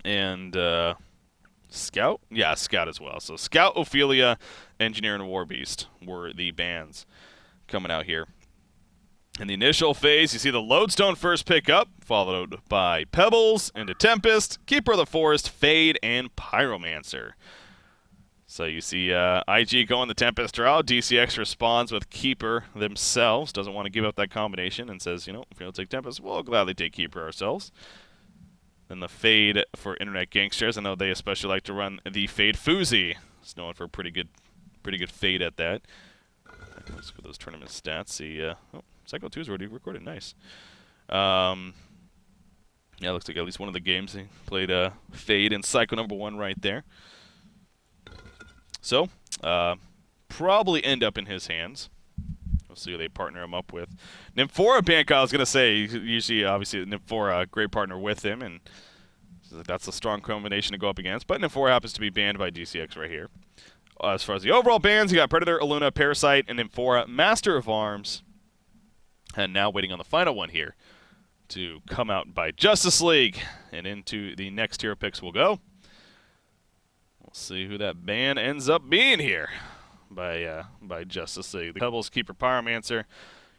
And Scout? Yeah, Scout as well. So Scout, Ophelia, Engineer, and Warbeast were the bands coming out here. In the initial phase, you see the Lodestone first pick up, followed by Pebbles into Tempest, Keeper of the Forest, Fade, and Pyromancer. So you see IG going the Tempest route. DCX responds with Keeper themselves. Doesn't want to give up that combination and says, you know, if you don't take Tempest, we'll gladly take Keeper ourselves. Then the Fade for Internet Gangsters. I know they especially like to run the Fade Foozy. It's known for pretty good Fade at that. Let's look at those tournament stats. See, oh, Cycle 2 is already recorded. Nice. Yeah, looks like at least one of the games they played Fade in Cycle number 1 right there. So, probably end up in his hands. We'll see who they partner him up with. Nymphora Bank, I was going to say, usually, obviously, Nymphora, a great partner with him, and that's a strong combination to go up against. But Nymphora happens to be banned by DCX right here. As far as the overall bans, you got Predator, Aluna, Parasite, and Nymphora, Master of Arms. And now waiting on the final one here to come out by Justice League. And into the next tier of picks we'll go. We'll see who that ban ends up being here by Justice League. The Pebbles, Keeper, Pyromancer.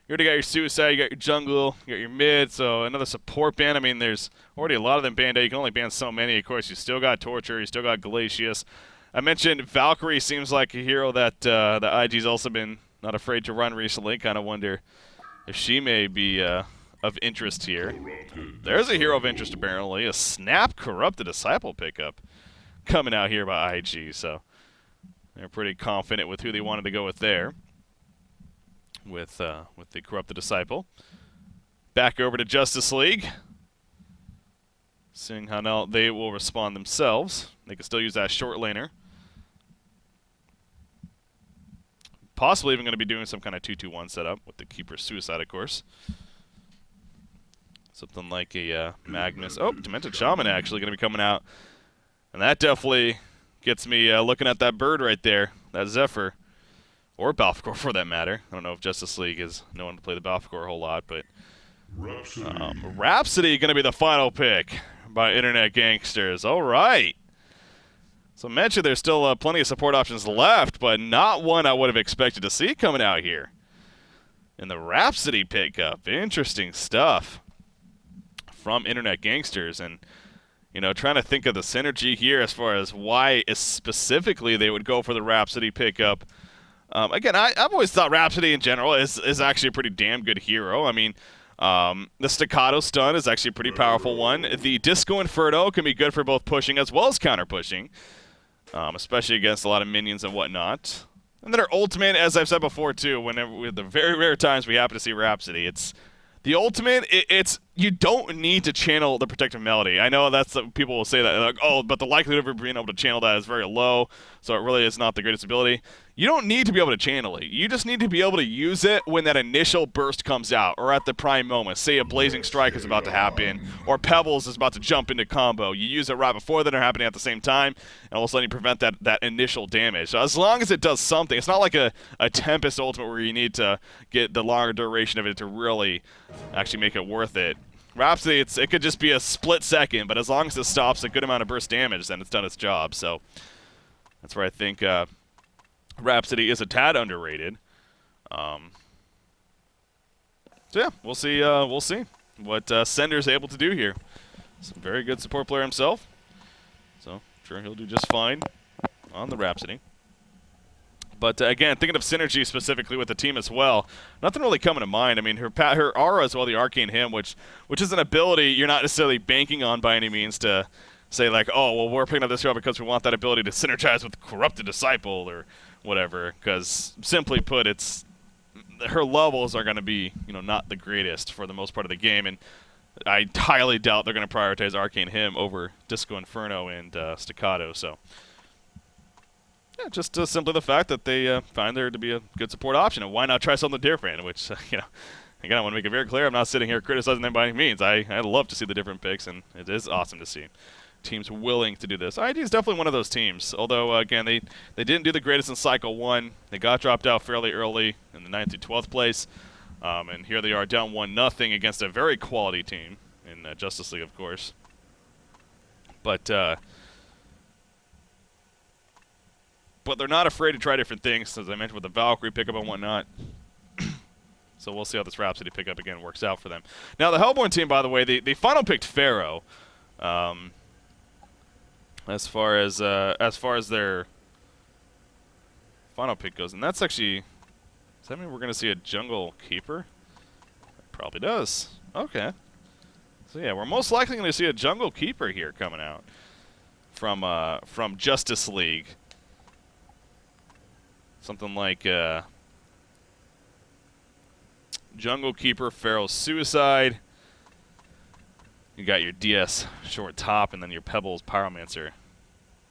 You already got your Suicide, you got your Jungle, you got your Mid, so another support ban. I mean, there's already a lot of them banned out. You can only ban so many. Of course, you still got Torture, you still got Glacius. I mentioned Valkyrie seems like a hero that the IG's also been not afraid to run recently. Kind of wonder if she may be of interest here. There's a hero of interest, apparently. A Snap Corrupted Disciple pickup coming out here by IG, so they're pretty confident with who they wanted to go with there. With the Corrupted Disciple. Back over to Justice League. Seeing how now they will respond themselves. They can still use that short laner. Possibly even going to be doing some kind of 2-2-1 setup with the Keeper Suicide, of course. Something like a Magnus. Oh, Demented Shaman actually going to be coming out. And that definitely gets me looking at that bird right there. That Zephyr. Or Balfcore, for that matter. I don't know if Justice League is known to play the Balfcore a whole lot, but Rhapsody going to be the final pick by Internet Gangsters. All right. So I mentioned there's still plenty of support options left, but not one I would have expected to see coming out here. In the Rhapsody pickup. Interesting stuff from Internet Gangsters. And, you know, trying to think of the synergy here as far as why specifically they would go for the Rhapsody pickup. Again, I've always thought Rhapsody in general is actually a pretty damn good hero. I mean, the Staccato Stun is actually a pretty powerful one. The Disco Inferno can be good for both pushing as well as counter-pushing, especially against a lot of minions and whatnot. And then her ultimate, as I've said before too, whenever with the very rare times we happen to see Rhapsody, it's the ultimate. It's you don't need to channel the Protective Melody. I know that's people will say that, like, oh, but the likelihood of being able to channel that is very low, so it really is not the greatest ability. You don't need to be able to channel it. You just need to be able to use it when that initial burst comes out, or at the prime moment. Say a Blazing Strike is about to happen, or Pebbles is about to jump into combo. You use it right before that are happening at the same time, and all of a sudden you prevent that initial damage. So as long as it does something, it's not like a Tempest ultimate where you need to get the longer duration of it to really actually make it worth it. Rhapsody, it could just be a split second, but as long as it stops a good amount of burst damage, then it's done its job. So that's where I think Rhapsody is a tad underrated. So yeah, we'll see what Sender's able to do here. Some very good support player himself, so I'm sure he'll do just fine on the Rhapsody. But again, thinking of synergy specifically with the team as well, nothing really coming to mind. I mean, her aura as well, the Arcane Hymn, which is an ability you're not necessarily banking on by any means to say like, oh, well, we're picking up this hero because we want that ability to synergize with Corrupted Disciple or whatever. Because simply put, it's her levels are going to be, you know, not the greatest for the most part of the game, and I highly doubt they're going to prioritize Arcane Hymn over Disco Inferno and Staccato. So. Yeah, just simply the fact that they find there to be a good support option, and why not try something different? Which, you know, again, I want to make it very clear, I'm not sitting here criticizing them by any means. I love to see the different picks, and it is awesome to see teams willing to do this. ID is definitely one of those teams, although, again, they didn't do the greatest in Cycle 1. They got dropped out fairly early in the 9th through 12th place, and here they are down 1-0 against a very quality team in Justice League, of course. But they're not afraid to try different things, as I mentioned with the Valkyrie pickup and whatnot. So we'll see how this Rhapsody pickup again works out for them. Now the Hellborn team, by the way, they final picked Pharaoh. As far as their final pick goes, and that's actually, does that mean we're going to see a jungle keeper? It probably does. Okay. So yeah, we're most likely going to see a jungle keeper here coming out from Justice League. Something like Jungle Keeper, Pharaoh's Suicide. You got your DS short top, and then your Pebbles Pyromancer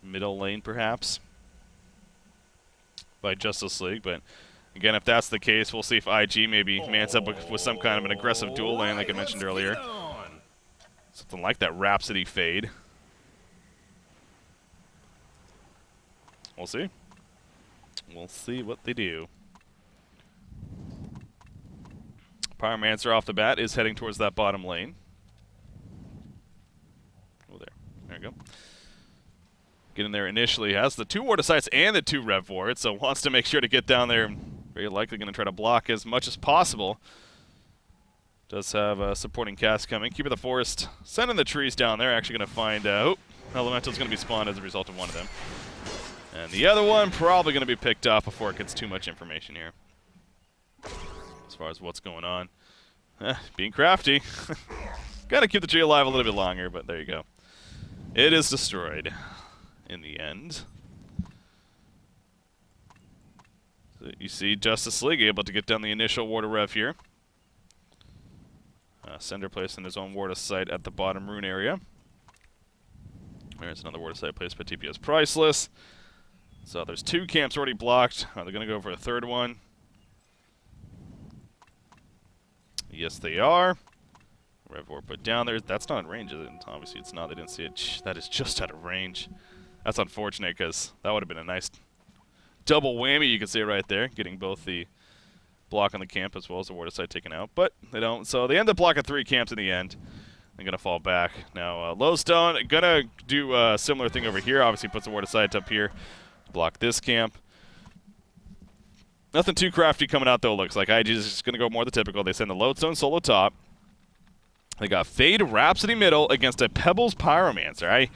middle lane, perhaps, by Justice League. But again, if that's the case, we'll see if IG maybe mans up with some kind of an aggressive dual lane, like I mentioned earlier. Something like that Rhapsody Fade. We'll see. We'll see what they do. Pyromancer off the bat is heading towards that bottom lane. Oh, there you go. Getting there initially, has the 2 Ward of Sights and the 2 Rev Wards, so wants to make sure to get down there. Very likely going to try to block as much as possible. Does have a supporting cast coming. Keeper of the Forest sending the trees down there. Actually going to find, Elemental's going to be spawned as a result of one of them. And the other one probably going to be picked off before it gets too much information here. As far as what's going on. Being crafty. Gotta keep the tree alive a little bit longer, but there you go. It is destroyed in the end. So you see Justice League able to get down the initial Ward of Rev here. Sender placing his own Ward of Sight at the bottom rune area. There's another Ward of Sight placed by TPS Priceless. So there's 2 camps already blocked. Are they going to go for a 3rd one? Yes, they are. Rev War put down there. That's not in range, is it? Obviously, it's not. They didn't see it. That is just out of range. That's unfortunate, because that would have been a nice double whammy, you could say right there, getting both the block on the camp as well as the Ward of Sight taken out. But they don't. So they end up blocking 3 camps in the end. They're going to fall back. Now, Lowstone going to do a similar thing over here. Obviously, puts the Ward of Sight up here. Block this camp. Nothing too crafty coming out, though, looks like. IG is just going to go more the typical. They send the Lodestone solo top. They got Fade Rhapsody middle against a Pebbles Pyromancer.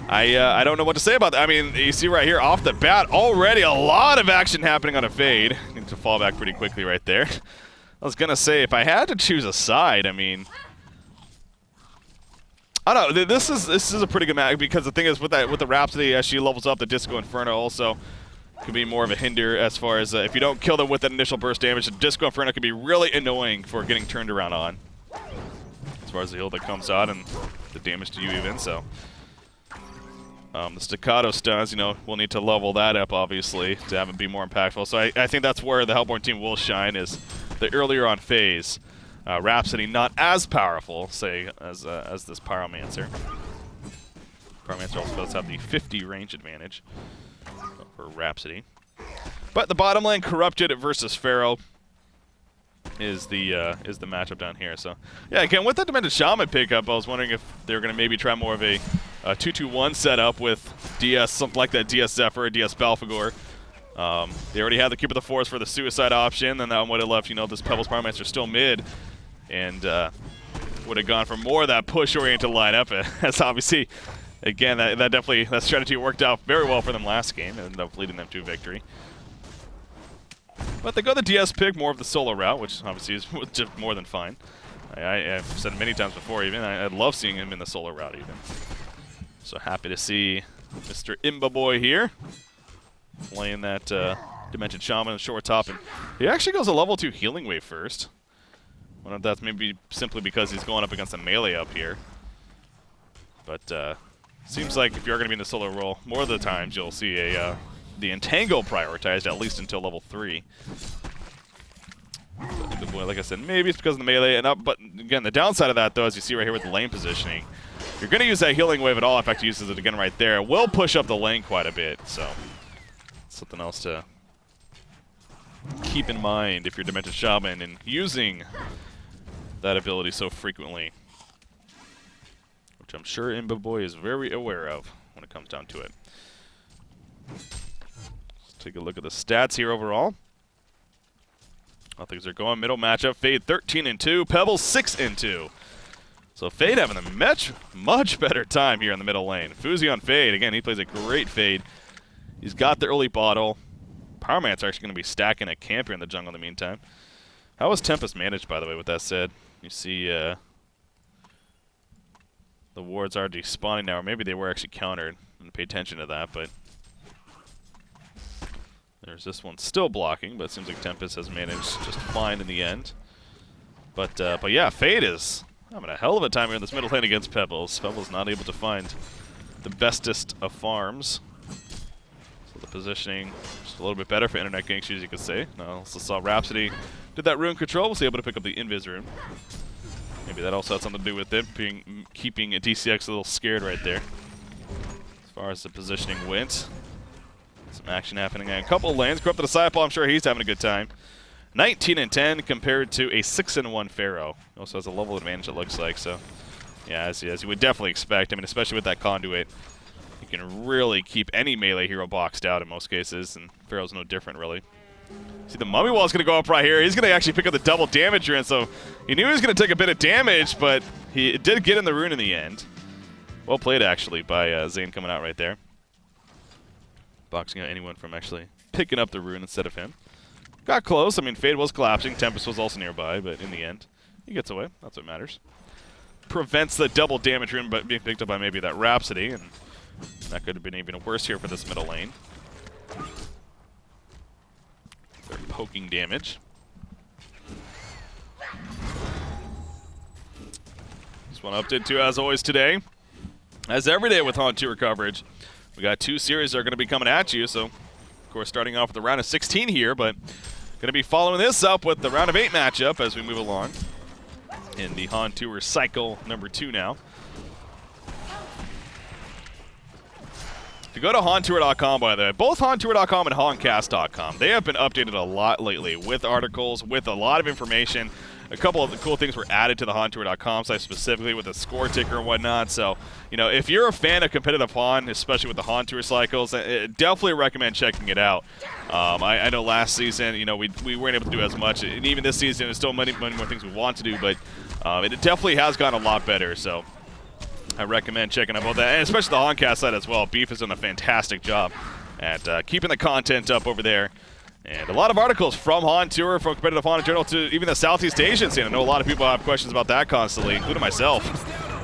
I don't know what to say about that. I mean, you see right here off the bat, already a lot of action happening on a Fade. Need to fall back pretty quickly right there. I was going to say, if I had to choose a side, I mean, I don't know. This is a pretty good match, because the thing is with the Rhapsody, as she levels up, the Disco Inferno also could be more of a hinder as far as if you don't kill them with that initial burst damage. The Disco Inferno can be really annoying for getting turned around on, as far as the heal that comes out and the damage to you even. So the staccato stuns, we'll need to level that up, obviously, to have it be more impactful. So I think that's where the Hellborn team will shine, is the earlier on phase. Rhapsody not as powerful, say, as this Pyromancer. Pyromancer also does have the 50 range advantage for Rhapsody. But the bottom lane, Corrupted versus Pharaoh, is the matchup down here. So yeah, again, with that Demented Shaman pickup, I was wondering if they were going to maybe try more of a 2-2-1 setup with DS, something like that DS Zephyr, DS Balfagor. They already had the Keeper of the Forest for the Suicide option, and that one would have left, this Pebbles Pyromancer still mid, and would have gone for more of that push-oriented lineup. As obviously, again, that strategy worked out very well for them last game, and ended up leading them to victory. But they go the DS pick, more of the solo route, which obviously is just more than fine. I've said it many times before, even. I love seeing him in the solo route, even. So happy to see Mr. Imba Boy here, playing that Dimension Shaman short top. And he actually goes a level 2 Healing Wave first. I wonder if that's maybe simply because he's going up against a melee up here. But seems like if you're going to be in the solo role, more of the times you'll see the Entangle prioritized, at least until level 3. But, boy, like I said, maybe it's because of the melee. But again, the downside of that, though, as you see right here with the lane positioning, you're going to use that Healing Wave at all. In fact, he uses it again right there. It will push up the lane quite a bit, so something else to keep in mind if you're Demented Shaman and using that ability so frequently. which I'm sure Imbaboy is very aware of when it comes down to it. Let's take a look at the stats here overall. How things are going. Middle matchup, Fade 13-2, Pebbles 6-2. So Fade having a much better time here in the middle lane. Fuzi on Fade. Again, he plays a great Fade. He's got the early bottle. Power Man's actually going to be stacking a camp here in the jungle in the meantime. How was Tempest managed, by the way, with that said? You see the wards are despawning now, or maybe they were actually countered. I didn't pay attention to that, but there's this one still blocking, but it seems like Tempest has managed just fine in the end. But yeah, Fade is having a hell of a time here in this middle lane against Pebbles. Pebbles not able to find the bestest of farms. So the positioning just a little bit better for Internet Gangsters, you could say. Now, also saw Rhapsody did that rune control, was able to pick up the Invis rune. Maybe that also had something to do with it, keeping a DCX a little scared right there. As far as the positioning went. Some action happening in a couple of lanes. Corrupted Disciple, I'm sure he's having a good time. 19-10 compared to a 6-1 Pharaoh. Also has a level advantage, it looks like. So, yeah, as you would definitely expect. I mean, especially with that conduit, you can really keep any melee hero boxed out in most cases, and Pharaoh's no different, really. See, the Mummy Wall's going to go up right here. He's going to actually pick up the double damage rune, so he knew he was going to take a bit of damage, but he did get in the rune in the end. Well played, actually, by Zane coming out right there. Boxing out anyone from actually picking up the rune instead of him. Got close. I mean, Fade was collapsing. Tempest was also nearby, but in the end, he gets away. That's what matters. Prevents the double damage rune but being picked up by maybe that Rhapsody, and that could have been even worse here for this middle lane. They're poking damage. This one updated to, as always, today. As every day with HoN Tour coverage, we got 2 series that are going to be coming at you, so of course starting off with the round of 16 here, but going to be following this up with the round of 8 matchup as we move along in the HoN Tour Cycle number 2 now. If you go to HoNTour.com, by the way, both HoNTour.com and HoNcast.com, they have been updated a lot lately with articles, with a lot of information. A couple of the cool things were added to the HoNTour.com site specifically with the score ticker and whatnot. So, you know, if you're a fan of competitive HoN, especially with the HoN Tour cycles, definitely recommend checking it out. I know last season, you know, we weren't able to do as much, and even this season, there's still many more things we want to do, but it definitely has gotten a lot better. So I recommend checking out both that, and especially the HoNcast site as well. Beef has done a fantastic job at keeping the content up over there. And a lot of articles from HoN Tour, from Competitive HoN Journal to even the Southeast Asian scene. I know a lot of people have questions about that constantly, including myself,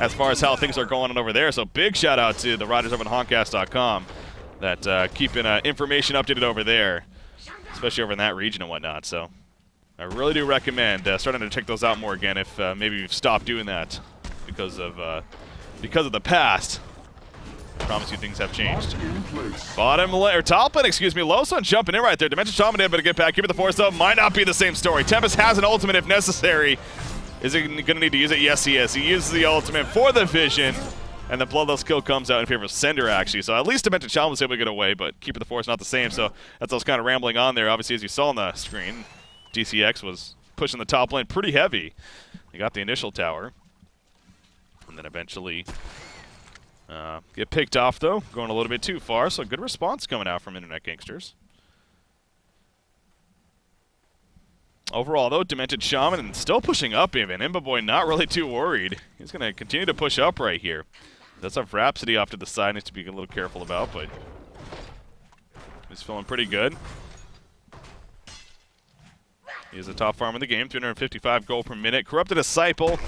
as far as how things are going on over there. So big shout out to the writers over at HoNcast.com that keeping information updated over there, especially over in that region and whatnot. So I really do recommend starting to check those out more again if maybe you've stopped doing that because of the past. I promise you things have changed. Top lane, excuse me. Losun jumping in right there. Dimension Shaman able to get back. Give it the force though. Might not be the same story. Tempest has an ultimate if necessary. Is he going to need to use it? Yes, he is. He uses the ultimate for the vision. And the Bloodlust kill comes out in favor of Cinder, actually. So at least Dimension Shaman was able to get away, but Keeper of the Force not the same. So that's what I was kind of rambling on there. Obviously, as you saw on the screen, DCX was pushing the top lane pretty heavy. He got the initial tower. And then eventually get picked off, though, going a little bit too far, so good response coming out from Internet Gangsters. Overall, though, Demented Shaman and still pushing up even. Imbaboy not really too worried. He's going to continue to push up right here. Does have Rhapsody off to the side, needs to be a little careful about, but he's feeling pretty good. He is the top farm in the game, 355 gold per minute. Corrupted Disciple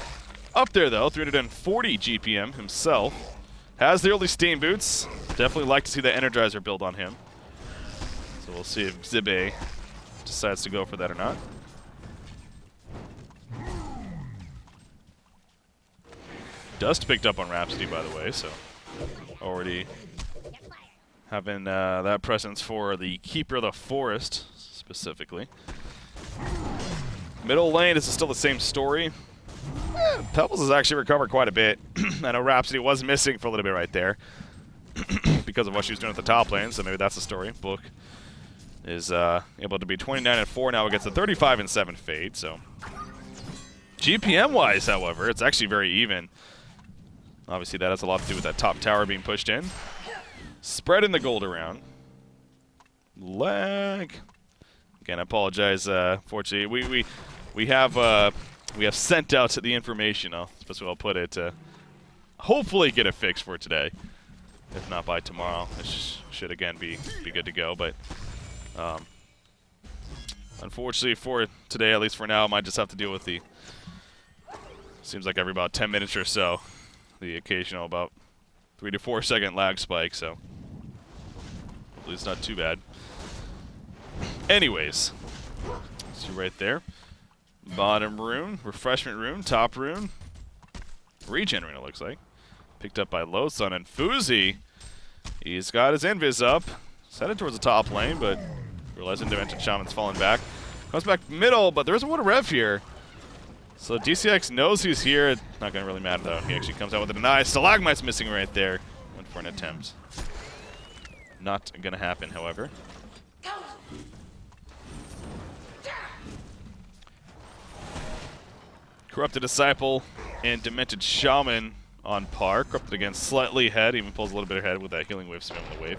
up there, though, 340 GPM himself. Has the early Steam Boots. Definitely like to see that Energizer build on him. So we'll see if Zibe decides to go for that or not. Dust picked up on Rhapsody, by the way, so already having that presence for the Keeper of the Forest, specifically. Middle lane, is still the same story. Pebbles has actually recovered quite a bit. I know Rhapsody was missing for a little bit right there because of what she was doing at the top lane, so maybe that's the story. Book is able to be 29-4 now against the 35-7 Fade, so GPM-wise, however, it's actually very even. Obviously, that has a lot to do with that top tower being pushed in. Spreading the gold around. Lag. Again, I apologize. Fortunately, we have sent out the information. That's what I'll put it. Hopefully, get it fixed for today. If not by tomorrow, it should again be good to go. But unfortunately for today, at least for now, I might just have to deal with the. Seems like every about 10 minutes or so, the occasional about 3 to 4 second lag spike. So at least not too bad. Anyways, see right there. Bottom rune, refreshment rune, top rune, regen rune, it looks like. Picked up by Ro16 and Fuzi. He's got his invis up. He's headed towards the top lane, but realizing Dimension Shaman's falling back. Comes back middle, but there isn't one rev here. So DCX knows he's here. It's not going to really matter, though. He actually comes out with a deny. Stalagmite's missing right there. Went for an attempt. Not going to happen, however. Corrupted Disciple and Demented Shaman on par. Corrupted again slightly ahead, even pulls a little bit ahead with that healing wave spin on the wave.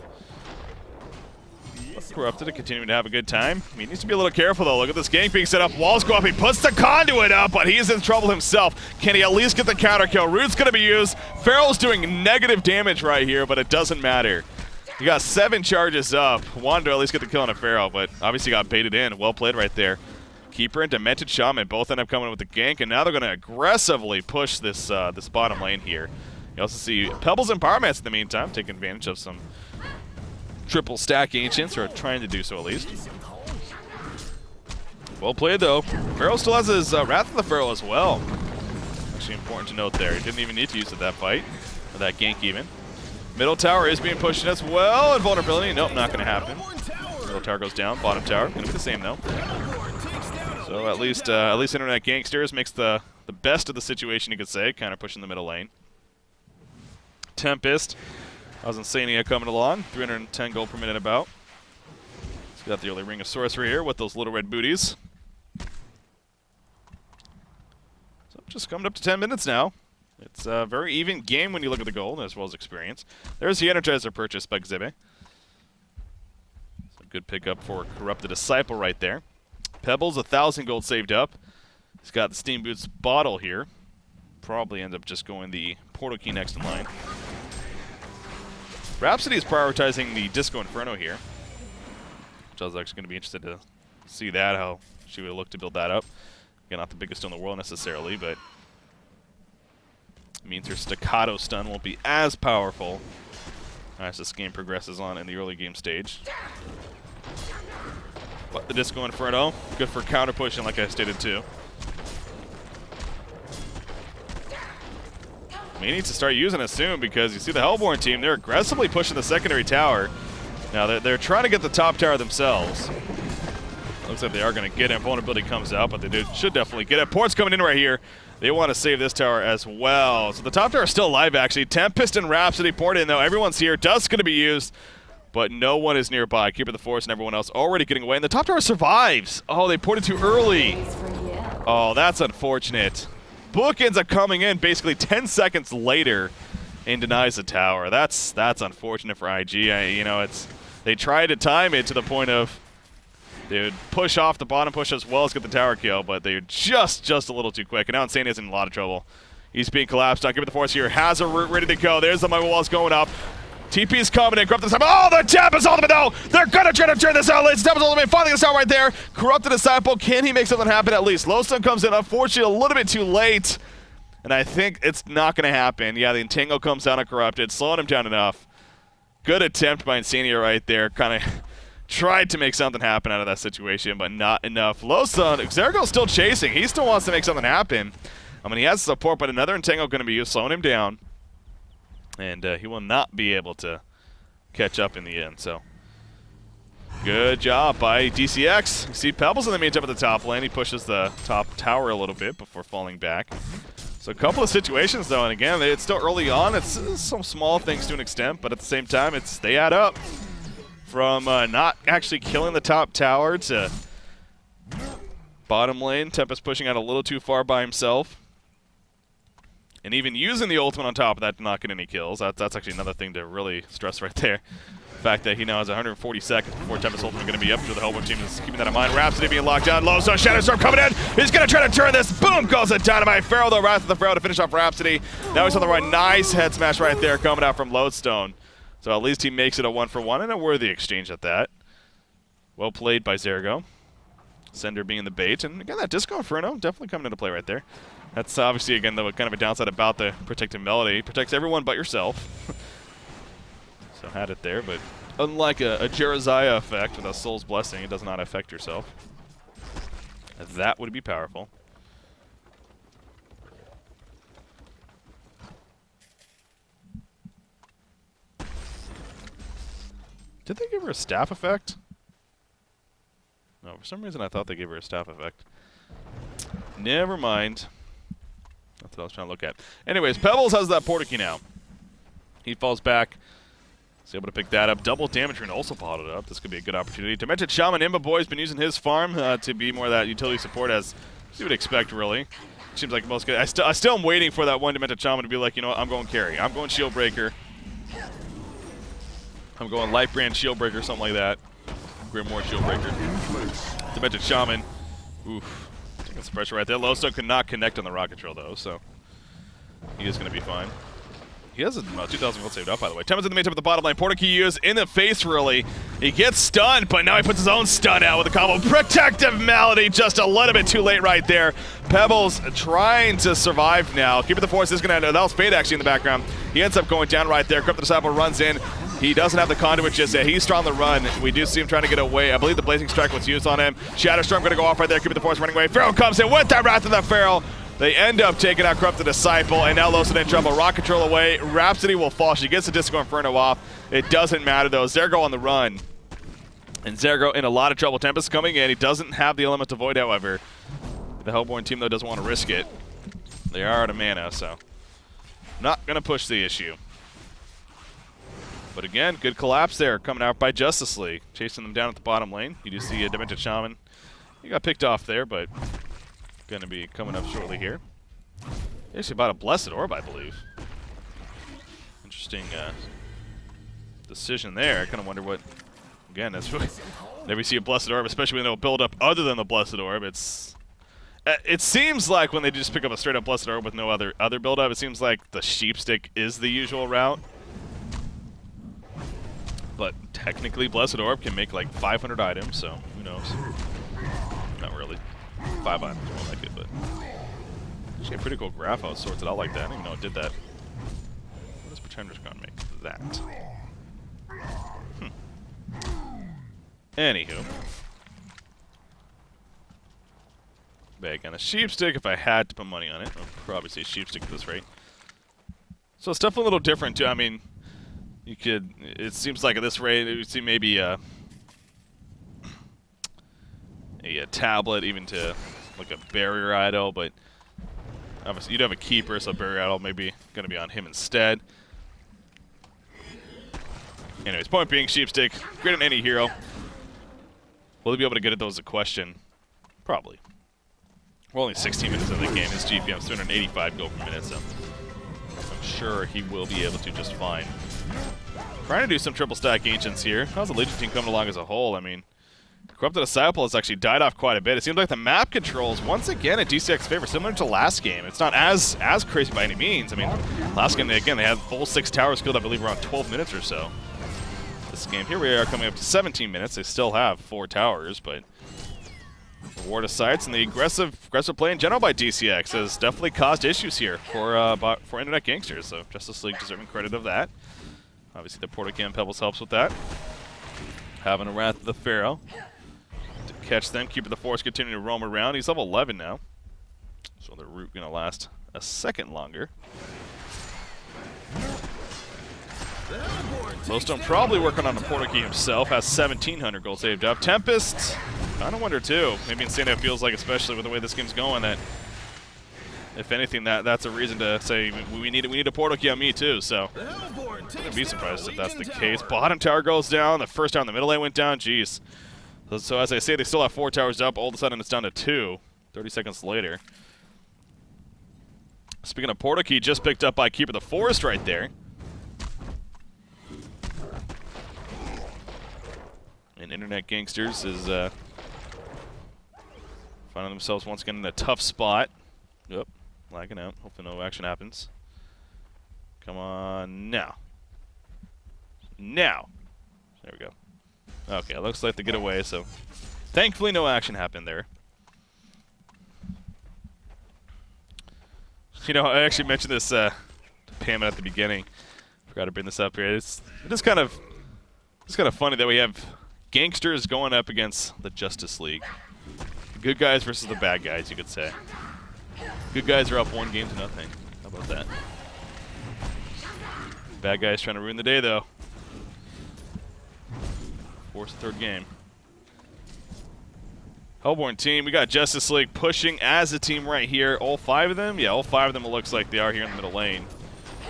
But Corrupted continuing to have a good time. He needs to be a little careful though. Look at this gank being set up. Walls go up. He puts the conduit up, but he's in trouble himself. Can he at least get the counter kill? Root's going to be used. Feral's doing negative damage right here, but it doesn't matter. He got 7 charges up. Wanted to at least get the kill on a Feral, but obviously got baited in. Well played right there. Keeper and Demented Shaman both end up coming with the gank, and now they're going to aggressively push this this bottom lane here. You also see Pebbles and Pyromancer in the meantime, taking advantage of some triple stack Ancients, or trying to do so at least. Well played though. Feral still has his Wrath of the Feral as well. Actually important to note there. He didn't even need to use it that fight, or that gank even. Middle tower is being pushed in as well, and vulnerability. Nope, not going to happen. Middle tower goes down. Bottom tower going to be the same though. So at least Internet Gangsters makes the best of the situation, you could say, kind of pushing the middle lane. Tempest, how's Insania coming along? 310 gold per minute about. So we got the early Ring of Sorcery here with those little red booties. So just coming up to 10 minutes now. It's a very even game when you look at the gold as well as experience. There's the Energizer purchase by Xebe. So good pickup for Corrupted Disciple right there. Pebbles, 1,000 gold saved up. He's got the Steam Boots bottle here. Probably ends up just going the Portal Key next in line. Rhapsody is prioritizing the Disco Inferno here, which I was actually going to be interested to see that, how she would look to build that up. Again, not the biggest in the world necessarily, but it means her Staccato Stun won't be as powerful as this game progresses on in the early game stage. But the Disco Inferno, good for counter pushing, like I stated too. He needs to start using it soon because you see the Hellborn team, they're aggressively pushing the secondary tower. Now they're trying to get the top tower themselves. Looks like they are going to get it. Vulnerability comes out, but they should definitely get it. Port's coming in right here. They want to save this tower as well. So the top tower is still alive actually. Tempest and Rhapsody poured in though. Everyone's here. Dusk's going to be used, but no one is nearby. Keeper of the Forest and everyone else already getting away. And the top tower survives. Oh, they poured it too early. Oh, that's unfortunate. Book ends up coming in basically 10 seconds later and denies the tower. That's unfortunate for IG. They tried to time it to the point of they would push off the bottom push as well as get the tower kill, but they're just a little too quick. And now Insania's in a lot of trouble. He's being collapsed. I'll give it the Force here. Has a root ready to go. There's the Mega Walls going up. TP's coming in. Corrupted Disciple. Oh, the Tempest ultimate though! They're gonna try to turn this out. It's Tempest ultimate. Finally gets out right there. Corrupted Disciple. Can he make something happen at least? Ro16 comes in, unfortunately, a little bit too late. And I think it's not gonna happen. Yeah, the Entangle comes down on Corrupted, slowing him down enough. Good attempt by Insania right there. Kind of tried to make something happen out of that situation, but not enough. Ro16, Xerago's still chasing. He still wants to make something happen. I mean, he has support, but another Entangle gonna be used, slowing him down. And he will not be able to catch up in the end. So, good job by DCX. You see Pebbles in the meantime at the top lane. He pushes the top tower a little bit before falling back. So a couple of situations though, and again, it's still early on. It's some small things to an extent, but at the same time, they add up. From not actually killing the top tower to bottom lane, Tempest pushing out a little too far by himself. And even using the ultimate on top of that to not get any kills, that's actually another thing to really stress right there. The fact that he now has 140 seconds before Tempest ultimate going to be up to the HoN team is keeping that in mind. Rhapsody being locked down low, so Shadow Storm coming in. He's going to try to turn this. Boom goes a dynamite. Pharaoh though, Wrath of the Pharaoh to finish off Rhapsody. Now he's on the right. Nice head smash right there coming out from Lodestone. So at least he makes it a 1-for-1 and a worthy exchange at that. Well played by Zergo. Sender being the bait, and again that Disco Inferno definitely coming into play right there. That's obviously again the kind of a downside about the protective melody. It protects everyone but yourself. So had it there, but unlike a Jereziah effect with a Soul's Blessing, it does not affect yourself. That would be powerful. Did they give her a staff effect? No, for some reason I thought they gave her a staff effect. Never mind. That's what I was trying to look at. Anyways, Pebbles has that Portkey now. He falls back. He's able to pick that up. Double damage and also followed it up. This could be a good opportunity. Demented Shaman Imba Boy's been using his farm to be more of that utility support as you would expect, really. Seems like most good. I still am waiting for that one Demented Shaman to be like, you know what, I'm going carry. I'm going Shield Breaker. I'm going Lightbrand Shield Breaker, something like that. Grimoire Shield Breaker. Demented Shaman. Oof. Taking some pressure right there. Lowstone could not connect on the Rocket Drill, though, so he is going to be fine. He has a 2,000 gold saved up, by the way. Tempest in the mid-tip at the bottom lane. Portkey used in the face, really. He gets stunned, but now he puts his own stun out with a combo. Protective Malady, just a little bit too late right there. Pebbles trying to survive now. Keeping the force is going to end. That was Fade actually in the background. He ends up going down right there. Crypto Disciple runs in. He doesn't have the conduit just yet. He's still on the run. We do see him trying to get away. I believe the Blazing Strike was used on him. Shadow Storm going to go off right there. Keeping the force running away. Pharaoh comes in with that Wrath of the Pharaoh. They end up taking out Corrupted Disciple, and now Losin in trouble. Rocket Drill away. Rhapsody will fall. She gets the Disco Inferno off. It doesn't matter, though. Zergo on the run. And Zergo in a lot of trouble. Tempest coming in. He doesn't have the Element of Void, however. The Hellborn team, though, doesn't want to risk it. They are out of mana, so not going to push the issue. But again, good collapse there coming out by Justice League. Chasing them down at the bottom lane. You do see a Demented Shaman. He got picked off there, but going to be coming up shortly here. Actually about a Blessed Orb, I believe. Interesting decision there. I kind of wonder what... Again, that's really... Never see a Blessed Orb, especially when they'll build up other than the Blessed Orb. It seems like when they just pick up a straight-up Blessed Orb with no other build-up, it seems like the Sheepstick is the usual route. But technically, Blessed Orb can make like 500 items, so who knows? Not really. 5 items, more like it, but actually a pretty cool graph how it sorts it out like that. I didn't even know it did that. What is Pretender's gonna make that? Anywho. Back on a Sheepstick, if I had to put money on it, I'd probably say Sheepstick at this rate. So it's definitely a little different too. I mean, you could, it seems like at this rate, it would see maybe a tablet, even to like a barrier idol, but obviously you'd have a keeper, so barrier idol maybe going to be on him instead. Anyways, point being, Sheepstick, great on any hero. Will he be able to get it, though, is a question. Probably. We're only 16 minutes in the game. His GPM is 285 gold per minute, so I'm sure he will be able to just fine. Trying to do some triple stack Ancients here. How's the Legion team coming along as a whole? I mean, Corrupted Disciple has actually died off quite a bit. It seems like the map controls, once again, in DCX's favor, similar to last game. It's not as crazy by any means. I mean, last game, again, they had full 6 towers killed, I believe, around 12 minutes or so. This game, here we are coming up to 17 minutes. They still have 4 towers, but Ward of Sights and the aggressive play in general by DCX has definitely caused issues here for Internet Gangsters. So Justice League deserving credit of that. Obviously, the Portkey Pebbles helps with that. Having a Wrath of the Pharaoh to catch them, keeping the Force continuing to roam around. He's level 11 now, so the route going to last a second longer. Lowstone probably working on the Portkey himself, has 1,700 gold saved up. Tempest, kind of wonder too. Maybe Insania feels like, especially with the way this game's going, that if anything, that's a reason to say we need a Portkey on me too. So I wouldn't be surprised if that's the case. Bottom tower goes down. The first tower in the middle lane went down. Jeez. So as I say, they still have 4 towers up. All of a sudden, it's down to 2. 30 seconds later. Speaking of portal key, just picked up by Keeper the Forest right there. And Internet Gangsters is finding themselves once again in a tough spot. Yep, lagging out. Hopefully no action happens. Come on, now. Now. There we go. Okay, it looks like they get away, so thankfully no action happened there. You know, I actually mentioned this to Pam at the beginning. Forgot to bring this up here. It's kind of funny that we have gangsters going up against the Justice League. The good guys versus the bad guys, you could say. Good guys are up 1 game to nothing. How about that? Bad guys trying to ruin the day, though. Force the 3rd game. HoN team, we got Justice League pushing as a team right here. All 5 of them? Yeah, all 5 of them it looks like they are here in the middle lane.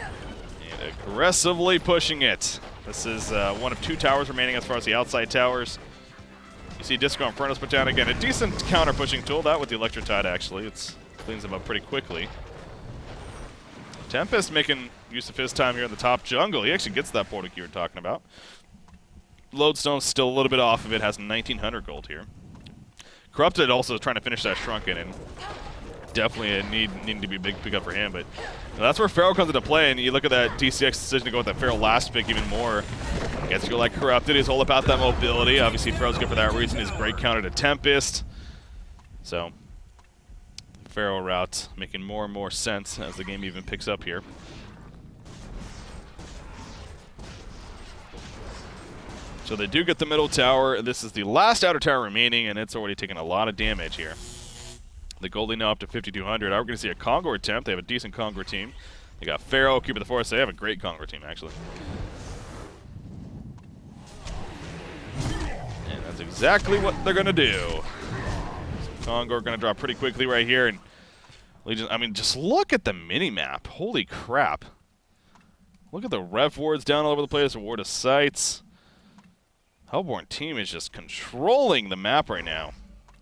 And aggressively pushing it. This is one of 2 towers remaining as far as the outside towers. You see Disco Inferno's put down again. A decent counter-pushing tool. That with the Electrotide, actually. It cleans them up pretty quickly. Tempest making use of his time here in the top jungle. He actually gets that portal key you're talking about. Lodestone's still a little bit off of it. Has 1,900 gold here. Corrupted also trying to finish that Shrunken, and definitely a needing to be a big pickup for him. But that's where Pharaoh comes into play, and you look at that DCX decision to go with that Pharaoh last pick even more. Gets you like Corrupted. He's all about that mobility. Obviously, Pharaoh's good for that reason. He's great counter to Tempest. So, Pharaoh route making more and more sense as the game even picks up here. So they do get the middle tower. This is the last outer tower remaining, and it's already taken a lot of damage here. The Goldie now up to 5,200. We're going to see a Congor attempt. They have a decent Congor team. They got Pharaoh, Keeper the Forest. They have a great Congor team, actually. And that's exactly what they're going to do. So Congor going to drop pretty quickly right here. And Legion, I mean, just look at the mini-map. Holy crap. Look at the rev wards down all over the place. The ward of sights. HoN team is just controlling the map right now,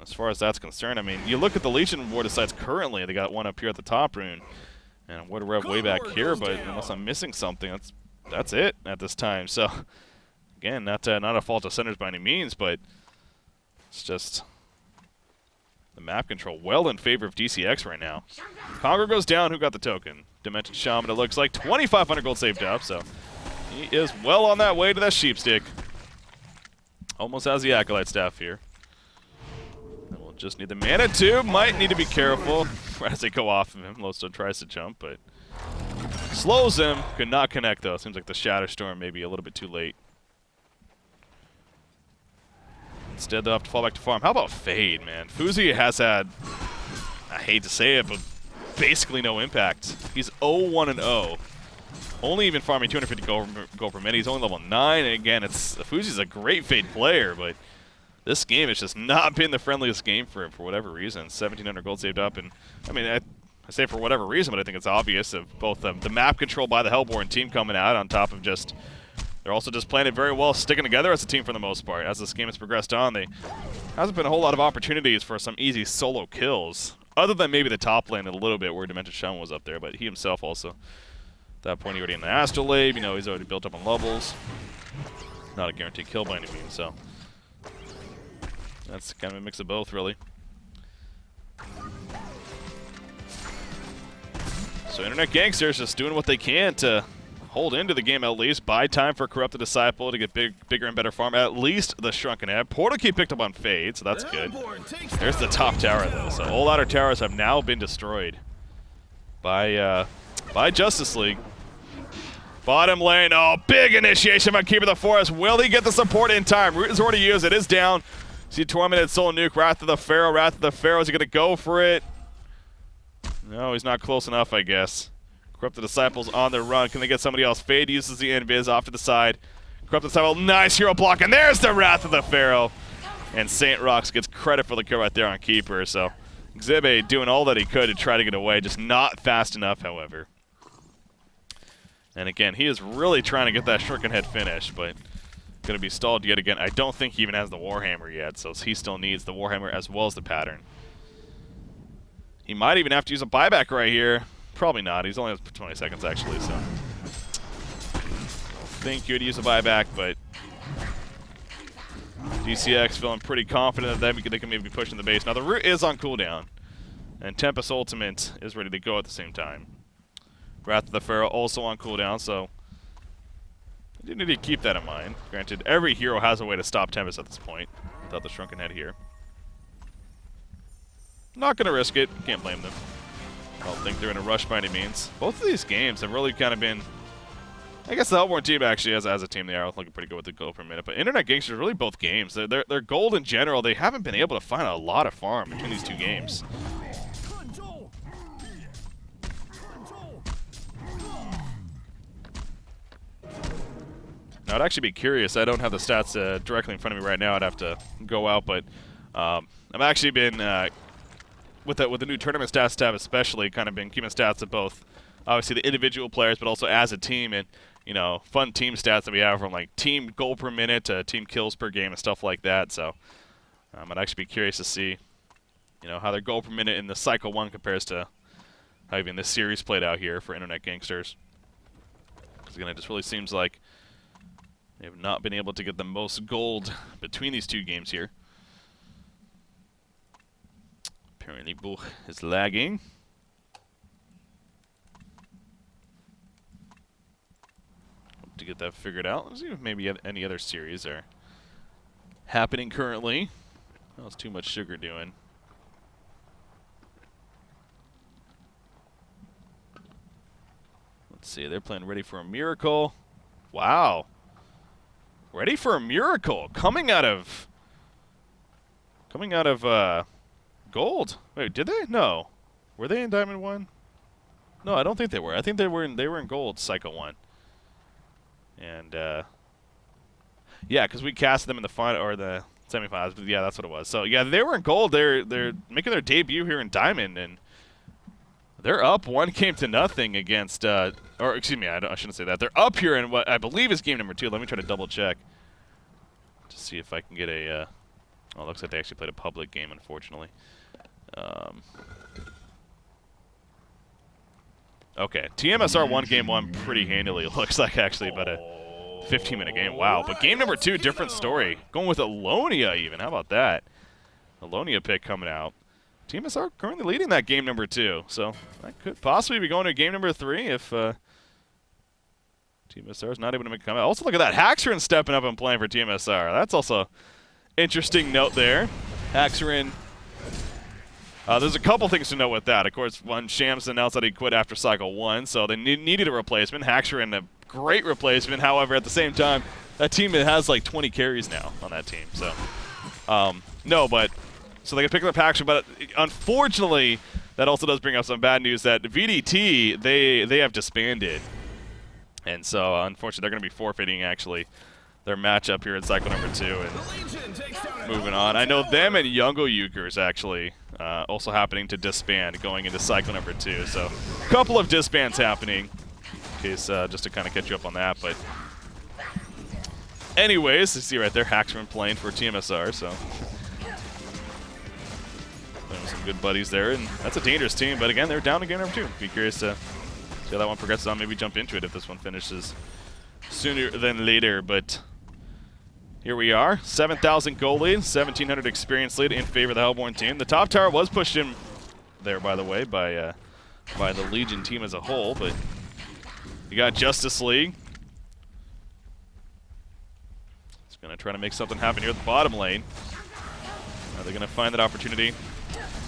as far as that's concerned. I mean, you look at the Legion ward of sights currently. They got one up here at the top rune, and ward of rev way back here. But unless I'm missing something, that's it at this time. So again, not a fault of centers by any means, but it's just the map control well in favor of DCX right now. Congor goes down. Who got the token? Demented Shaman. It looks like 2,500 gold saved up. So he is well on that way to that sheepstick. Almost has the Acolyte staff here. And we'll just need the mana tube. Might need to be careful as they go off of him. Lodestone tries to jump, but slows him. Could not connect, though. Seems like the Shatter Storm may be a little bit too late. Instead, they'll have to fall back to farm. How about Fade, man? Fuzi has had, I hate to say it, but basically no impact. He's 0-1-0. Only even farming 250 gold per minute. He's only level 9. And again, Fuzi's a great Fade player, but this game has just not been the friendliest game for him for whatever reason. 1,700 gold saved up. And I mean, I say for whatever reason, but I think it's obvious of both the map control by the Hellborn team coming out on top of just, they're also just playing it very well, sticking together as a team for the most part. As this game has progressed on, there hasn't been a whole lot of opportunities for some easy solo kills, other than maybe the top lane a little bit where Demented Shaman was up there, but he himself also. At that point, he already in the Astrolabe. You know, he's already built up on levels. Not a guaranteed kill by any means, so that's kind of a mix of both, really. So Internet Gangsters just doing what they can to hold into the game at least. Buy time for Corrupted Disciple to get bigger and better farm. At least the Shrunken Head. Portal Key picked up on Fade, so that's good. There's the top tower, though. So all outer towers have now been destroyed by Justice League. Bottom lane, oh, big initiation by Keeper the Forest. Will he get the support in time? Root is already used. It is down. See Tormented Soul Nuke, Wrath of the Pharaoh. Wrath of the Pharaoh, is he going to go for it? No, he's not close enough, I guess. Corrupted Disciples on the run. Can they get somebody else? Fade uses the invis off to the side. Corrupted Disciple, nice hero block, and there's the Wrath of the Pharaoh. And Saint Rox gets credit for the kill right there on Keeper. So Xebe doing all that he could to try to get away, just not fast enough, however. And again, he is really trying to get that Shrunken Head finished, but going to be stalled yet again. I don't think he even has the Warhammer yet, so he still needs the Warhammer as well as the pattern. He might even have to use a buyback right here. Probably not. He's only has 20 seconds, actually, so. I think you would use a buyback, but DCX feeling pretty confident that they can maybe be pushing the base. Now, the root is on cooldown, and Tempest Ultimate is ready to go at the same time. Wrath of the Pharaoh also on cooldown, so you need to keep that in mind. Granted, every hero has a way to stop Tempest at this point, without the Shrunken Head here. Not going to risk it. Can't blame them. I don't think they're in a rush by any means. Both of these games have really kind of been... I guess the Hellborn team actually, as a team, they are looking pretty good with the gold per minute. But Internet Gangsters, really both games. Their gold in general, they haven't been able to find a lot of farm between these two games. Now, I'd actually be curious. I don't have the stats directly in front of me right now. I'd have to go out. But I've actually been, with the new tournament stats tab especially, kind of been keeping stats of both, obviously, the individual players, but also as a team. And you know, fun team stats that we have from like team goal per minute to team kills per game and stuff like that. So I'd actually be curious to see, you know, how their goal per minute in the Cycle 1 compares to how even this series played out here for Internet Gangsters. Because again, it just really seems like they have not been able to get the most gold between these two games here. Apparently, Buch is lagging. To get that figured out. Let's see if maybe any other series are happening currently. How's Too Much Sugar doing? Let's see. They're playing Ready for a Miracle. Wow. Ready for a Miracle. Coming out of gold. Wait, did they? No. Were they in Diamond 1? No, I don't think they were. I think they were in gold Cycle 1. And yeah, because we cast them in the final or the semifinals. But yeah, that's what it was. So yeah, they were in gold. They're making their debut here in Diamond, and they're up 1 game to nothing against. Or excuse me, I shouldn't say that. They're up here in what I believe is game number 2. Let me try to double check to see if I can get a. Oh, it looks like they actually played a public game, unfortunately. Okay, TMSR won game 1 pretty handily. It looks like actually about a 15-minute game. Wow, but game number 2, different story. Going with Alonia even. How about that? Alonia pick coming out. TMSR currently leading that game number 2, so that could possibly be going to game number 3 if TMSR is not able to make a comeback. Also, look at that. Haxerin stepping up and playing for TMSR. That's also interesting note there. Haxerin. There's a couple things to note with that. Of course, one, Shams announced that he quit after Cycle 1, so they needed a replacement. Haxerin, a great replacement. However, at the same time, that team has like 20 carries now on that team. So, no, but so they can pick up Haxerin. But unfortunately, that also does bring up some bad news that VDT, they have disbanded. And so, unfortunately, they're going to be forfeiting, actually, their matchup here in Cycle number 2 and moving on. I know them and Youngo Ukers actually also happening to disband going into Cycle number 2. So a couple of disbands happening in case just to kind of catch you up on that. But anyways, you see right there, Haxerin playing for TMSR. So playing with some good buddies there. And that's a dangerous team. But again, they're down in game number 2. Be curious to see how that one progresses on. Maybe jump into it if this one finishes sooner than later. But here we are, 7,000 goal lead, 1,700 experience lead in favor of the Hellborn team. The top tower was pushed in there, by the way, by the Legion team as a whole, but you got Justice League. It's going to try to make something happen here at the bottom lane. They're going to find that opportunity.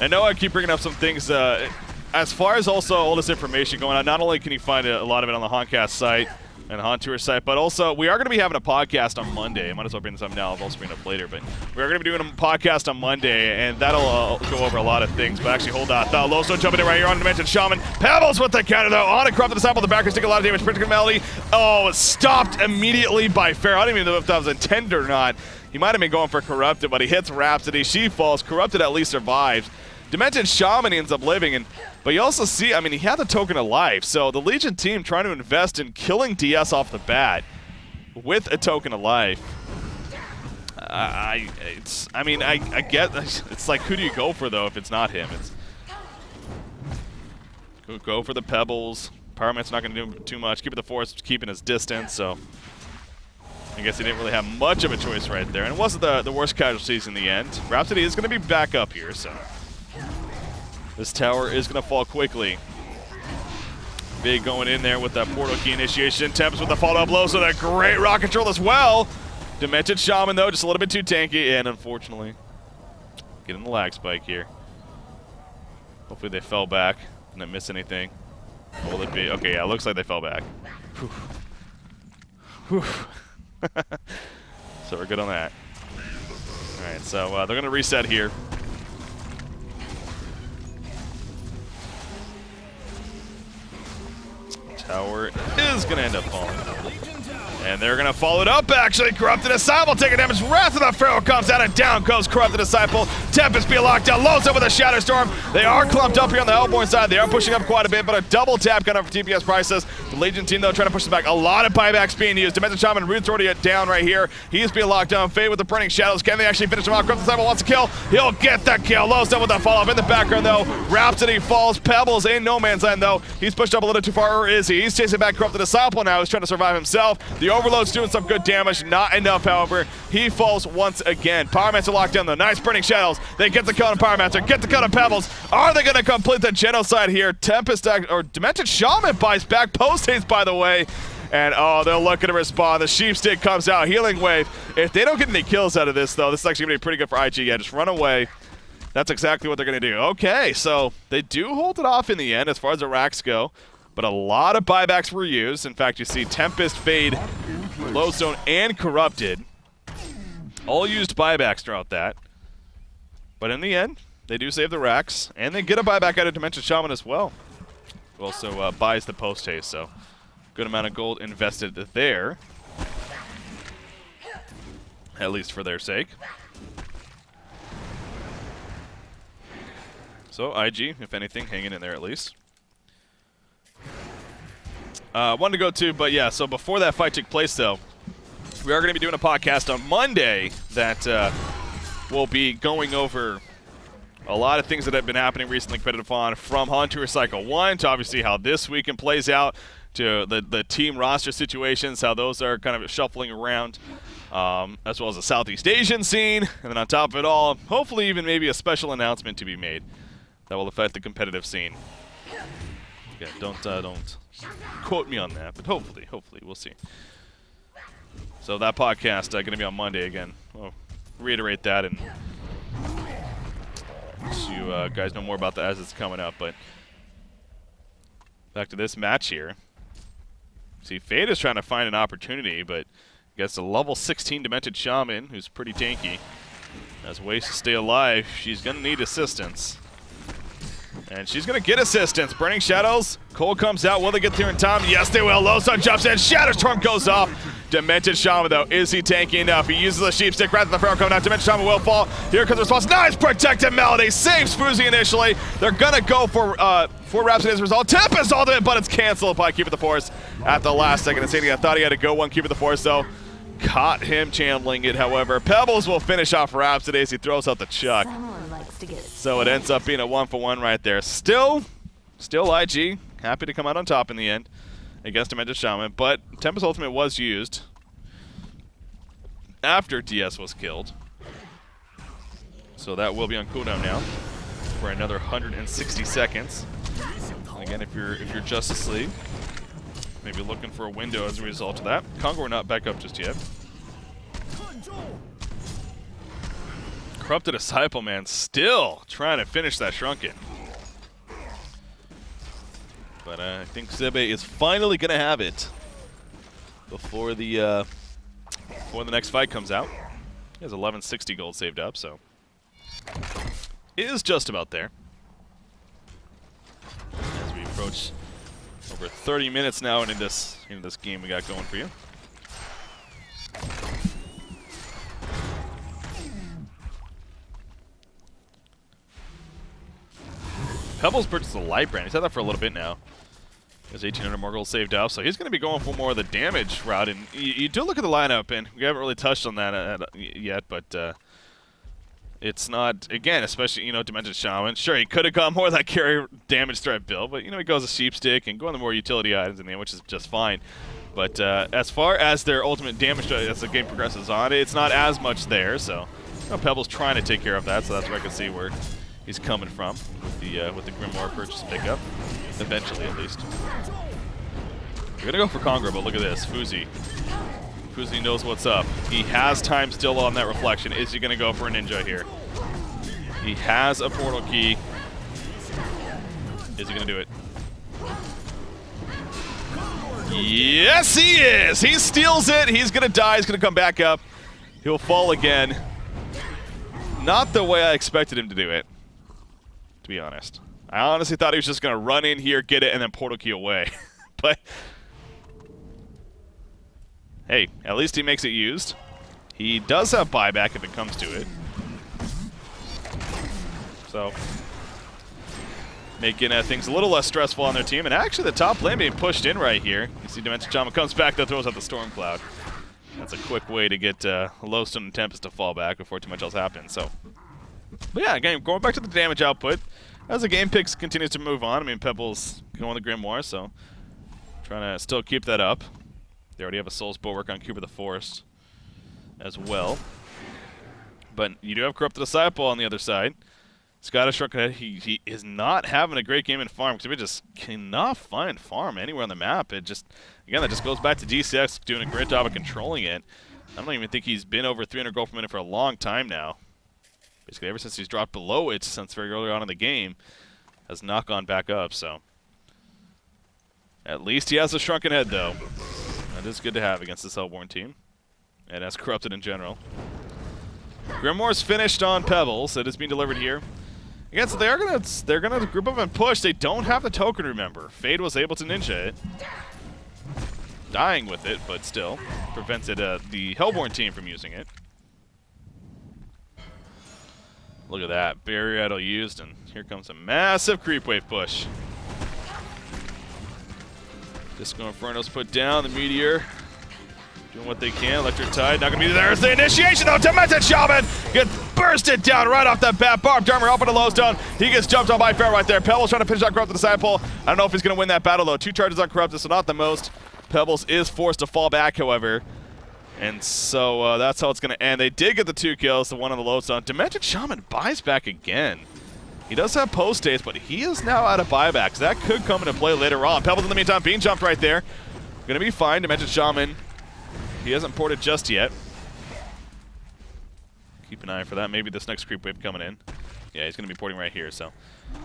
I know I keep bringing up some things. As far as also all this information going on, not only can you find a lot of it on the HoNcast site, and the HoN Tour site, but also we are going to be having a podcast on Monday. I might as well bring this up now. I'll also bring it up later, but we are going to be doing a podcast on Monday, and that'll go over a lot of things. But actually, hold on. Lowstone jumping in right here on Dimension Shaman. Pebbles with the counter, though. On a Corrupt Disciple, the backers take a lot of damage. Critical Melody. Oh, stopped immediately by Fair. I don't even know if that was intended or not. He might have been going for Corrupted, but he hits Rhapsody. She falls. Corrupted at least survives. Dimension Shaman ends up living, but you also see, I mean, he had the Token of Life, so the Legion team trying to invest in killing DS off the bat with a Token of Life. I get, it's like, who do you go for, though, if it's not him? It's Go for the pebbles. Pyroman's not going to do too much. Keep it the force, keeping his distance, so I guess he didn't really have much of a choice right there. And it wasn't the worst casualties in the end. Rhapsody is going to be back up here, so this tower is going to fall quickly. Big going in there with that portal key initiation. Tempest with the follow-up blow, so that great rock control as well. Demented Shaman, though, just a little bit too tanky, and unfortunately, getting the lag spike here. Hopefully they fell back. Didn't miss anything. What will it be? Okay, yeah, it looks like they fell back. Whew. Whew. So we're good on that. Alright, so they're going to reset here. Tower is going to end up falling. And they're going to follow it up, actually. Corrupted Disciple taking damage. Wrath of the Pharaoh comes out, and down goes Corrupted Disciple. Tempest being locked down. Loads up with a Shadow Storm. They are clumped up here on the Hellborn side. They are pushing up quite a bit, but a double tap coming up for TPS prices. The Legion team, though, trying to push them back. A lot of buybacks being used. Demented Shaman, Root's already down right here. He's being locked down. Fade with the Burning Shadows. Can they actually finish him off? Corrupted Disciple wants to kill. He'll get that kill. Loads up with the follow-up in the background, though. Rhapsody falls. Pebbles in no man's land, though. He's pushed up a little too far, or is he? He's chasing back Corrupted Disciple now. He's trying to survive himself. The Overload's doing some good damage. Not enough, however. He falls once again. Pyromancer locked down, though. Nice Burning Shadows. They get the kill on Pyromancer. Get the kill on Pebbles. Are they going to complete the genocide here? Tempest, or Demented Shaman buys back post haste, by the way. And, oh, they're looking to respond. The Sheep Stick comes out. Healing Wave. If they don't get any kills out of this, though, this is actually going to be pretty good for IG. Yeah, just run away. That's exactly what they're going to do. Okay, so they do hold it off in the end as far as the racks go. But a lot of buybacks were used. In fact, you see Tempest, Fade, Lowstone, and Corrupted all used buybacks throughout that. But in the end, they do save the racks, and they get a buyback out of Demented Shaman as well. Who also buys the post haste, so good amount of gold invested there. At least for their sake. So IG, if anything, hanging in there at least. Wanted to go to, but yeah, so before that fight took place, though, we are going to be doing a podcast on Monday that will be going over a lot of things that have been happening recently competitive on, from HoN Tour Cycle 1 to obviously how this weekend plays out, to the team roster situations, how those are kind of shuffling around, as well as the Southeast Asian scene, and then on top of it all, hopefully even maybe a special announcement to be made that will affect the competitive scene. Yeah, don't quote me on that, but hopefully, we'll see. So that podcast going to be on Monday again. I'll reiterate that, and let you guys know more about that as it's coming up. But back to this match here. See, Fade is trying to find an opportunity, but gets a level 16 Demented Shaman, who's pretty tanky. Has ways to stay alive. She's going to need assistance. And she's going to get assistance. Burning Shadows. Cole comes out. Will they get there in time? Yes, they will. Lowstone jumps in. Shadow Storm goes off. Demented Shaman, though. Is he tanky enough? He uses the Sheep Stick. Rather than the Pharaoh coming out. Demented Shaman will fall. Here comes the response. Nice protected Melody. Saves Foozy initially. They're going to go for Rhapsody as a result. Tempest ultimate, but it's canceled by Keeper of the Force at the last second. Insanity, I thought he had to go one Keeper of the Force, though. Caught him channeling it, however. Pebbles will finish off Rhapsody as he throws out the Chuck. So it ends up being a 1-for-1 right there. Still IG. Happy to come out on top in the end against Demented Shaman, but Tempest Ultimate was used after DS was killed. So that will be on cooldown now for another 160 seconds. Again, if you're Justice League, maybe looking for a window as a result of that. Congor not back up just yet. Corrupted Disciple, man, still trying to finish that Shrunken. But I think Zebe is finally going to have it before the next fight comes out. He has 1160 gold saved up, so it is just about there. As we approach over 30 minutes now into this game we got going for you. Pebbles purchased the Light Brand. He's had that for a little bit now. He has 1,800 more gold saved up, so he's going to be going for more of the damage route. And you do look at the lineup, and we haven't really touched on that yet, but It's not, again, especially, you know, Dimension Shaman. Sure, he could have gone more of that carry damage threat build, but, you know, he goes a Sheep Stick and going the more utility items in the end, which is just fine. But as far as their ultimate damage as the game progresses on, it's not as much there, so you know, Pebble's trying to take care of that, so that's where I can see where he's coming from with the Grimoire purchase pickup, eventually at least. We're going to go for Congor, but look at this, Fuzi. Fuzi knows what's up. He has time still on that reflection. Is he going to go for a ninja here? He has a portal key. Is he going to do it? Yes, he is! He steals it. He's going to die. He's going to come back up. He'll fall again. Not the way I expected him to do it, to be honest. I honestly thought he was just going to run in here, get it, and then portal key away. But hey, at least he makes it used. He does have buyback if it comes to it. So, making things a little less stressful on their team. And actually, the top lane being pushed in right here. You see Dimension Shaman comes back, that throws out the Storm Cloud. That's a quick way to get Lowstone and Tempest to fall back before too much else happens. So, but yeah, again, going back to the damage output. As the game picks continues to move on, I mean, Pebble's going the Grimoire, so trying to still keep that up. They already have a Soul's Bulwark on Cube of the Forest as well. But you do have Corrupted Disciple on the other side. Scottish Shrunken, he is not having a great game in farm because we just cannot find farm anywhere on the map. It just, again, that just goes back to DCX doing a great job of controlling it. I don't even think he's been over 300 gold per minute for a long time now. Basically, ever since he's dropped below it since very early on in the game, has not gone back up, so. At least he has a Shrunken Head, though. That is good to have against this Hellborn team, and as Corrupted in general. Grimoire's finished on Pebbles. It is being delivered here. Again, so they're gonna group up and push. They don't have the token, remember. Fade was able to ninja it. Dying with it, but still. Prevented the Hellborn team from using it. Look at that. Barrier Idol used, and here comes a massive creep wave push. Disco Inferno's put down. The Meteor doing what they can. Electric Tide not going to be there. It's the initiation, though. Demented Shaman gets bursted down right off the bat. Barbed Armor up into Lowstone. He gets jumped on by Pharaoh right there. Pebbles trying to finish out Corrupted Disciple. I don't know if he's going to win that battle, though. 2 charges on Corrupted, so not the most. Pebbles is forced to fall back, however. And so that's how it's going to end. They did get the 2 kills, the one on the Lowstone. Demented Shaman buys back again. He does have post haste, but he is now out of buybacks. That could come into play later on. Pebbles in the meantime being jumped right there. Going to be fine. Demented Shaman. He hasn't ported just yet. Keep an eye for that. Maybe this next creep wave coming in. Yeah, he's going to be porting right here, so.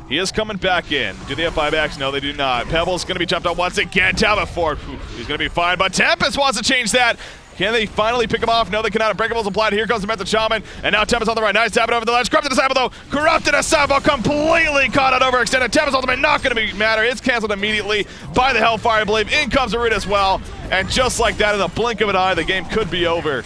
He is coming back in. Do they have buybacks? No, they do not. Pebbles going to be jumped on once again. Talbot Ford. He's going to be fine, but Tempest wants to change that. Can they finally pick him off? No, they cannot. Unbreakables applied. Here comes the Demented Shaman. And now Tempest on the right. Nice tap it over the ledge. Corrupted Disciple, though. Corrupted Disciple completely caught out overextended. Tempest ultimate not going to matter. It's canceled immediately by the Hellfire, I believe. In comes the root as well. And just like that, in the blink of an eye, the game could be over.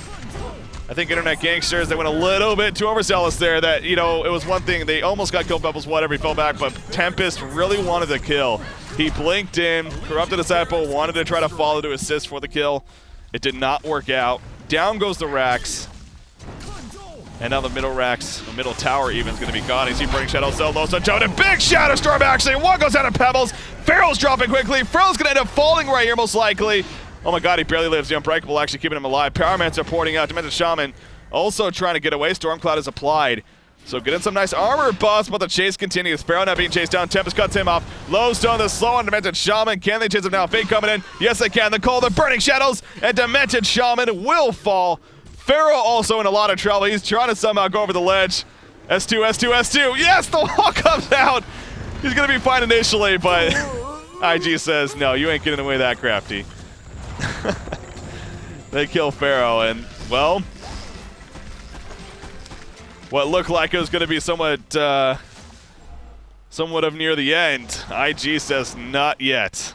I think Internet Gangsters, they went a little bit too overzealous there. That, you know, it was one thing. They almost got killed. Pebbles, whatever. He fell back. But Tempest really wanted the kill. He blinked in. Corrupted Disciple wanted to try to follow to assist for the kill. It did not work out. Down goes the Rax. And now the middle Rax, the middle tower even, is going to be gone. You see Burning Shadow, so low, so Joe, and big Shadow Storm actually. One goes down to Pebbles. Pharaoh's dropping quickly. Pharaoh's going to end up falling right here, most likely. Oh my god, he barely lives. The Unbreakable actually keeping him alive. Powermancer porting out. Demented Shaman also trying to get away. Stormcloud is applied. So getting some nice armor buffs, but the chase continues. Pharaoh now being chased down. Tempest cuts him off. Lowstone, the slow on Demented Shaman. Can they chase him now? Fate coming in. Yes, they can. The call, the Burning Shadows, and Demented Shaman will fall. Pharaoh also in a lot of trouble. He's trying to somehow go over the ledge. S2, S2, S2. Yes, the wall comes out. He's going to be fine initially, but IG says, no, you ain't getting away that crafty. They kill Pharaoh, and, well, what looked like it was going to be somewhat of near the end. IG says, not yet.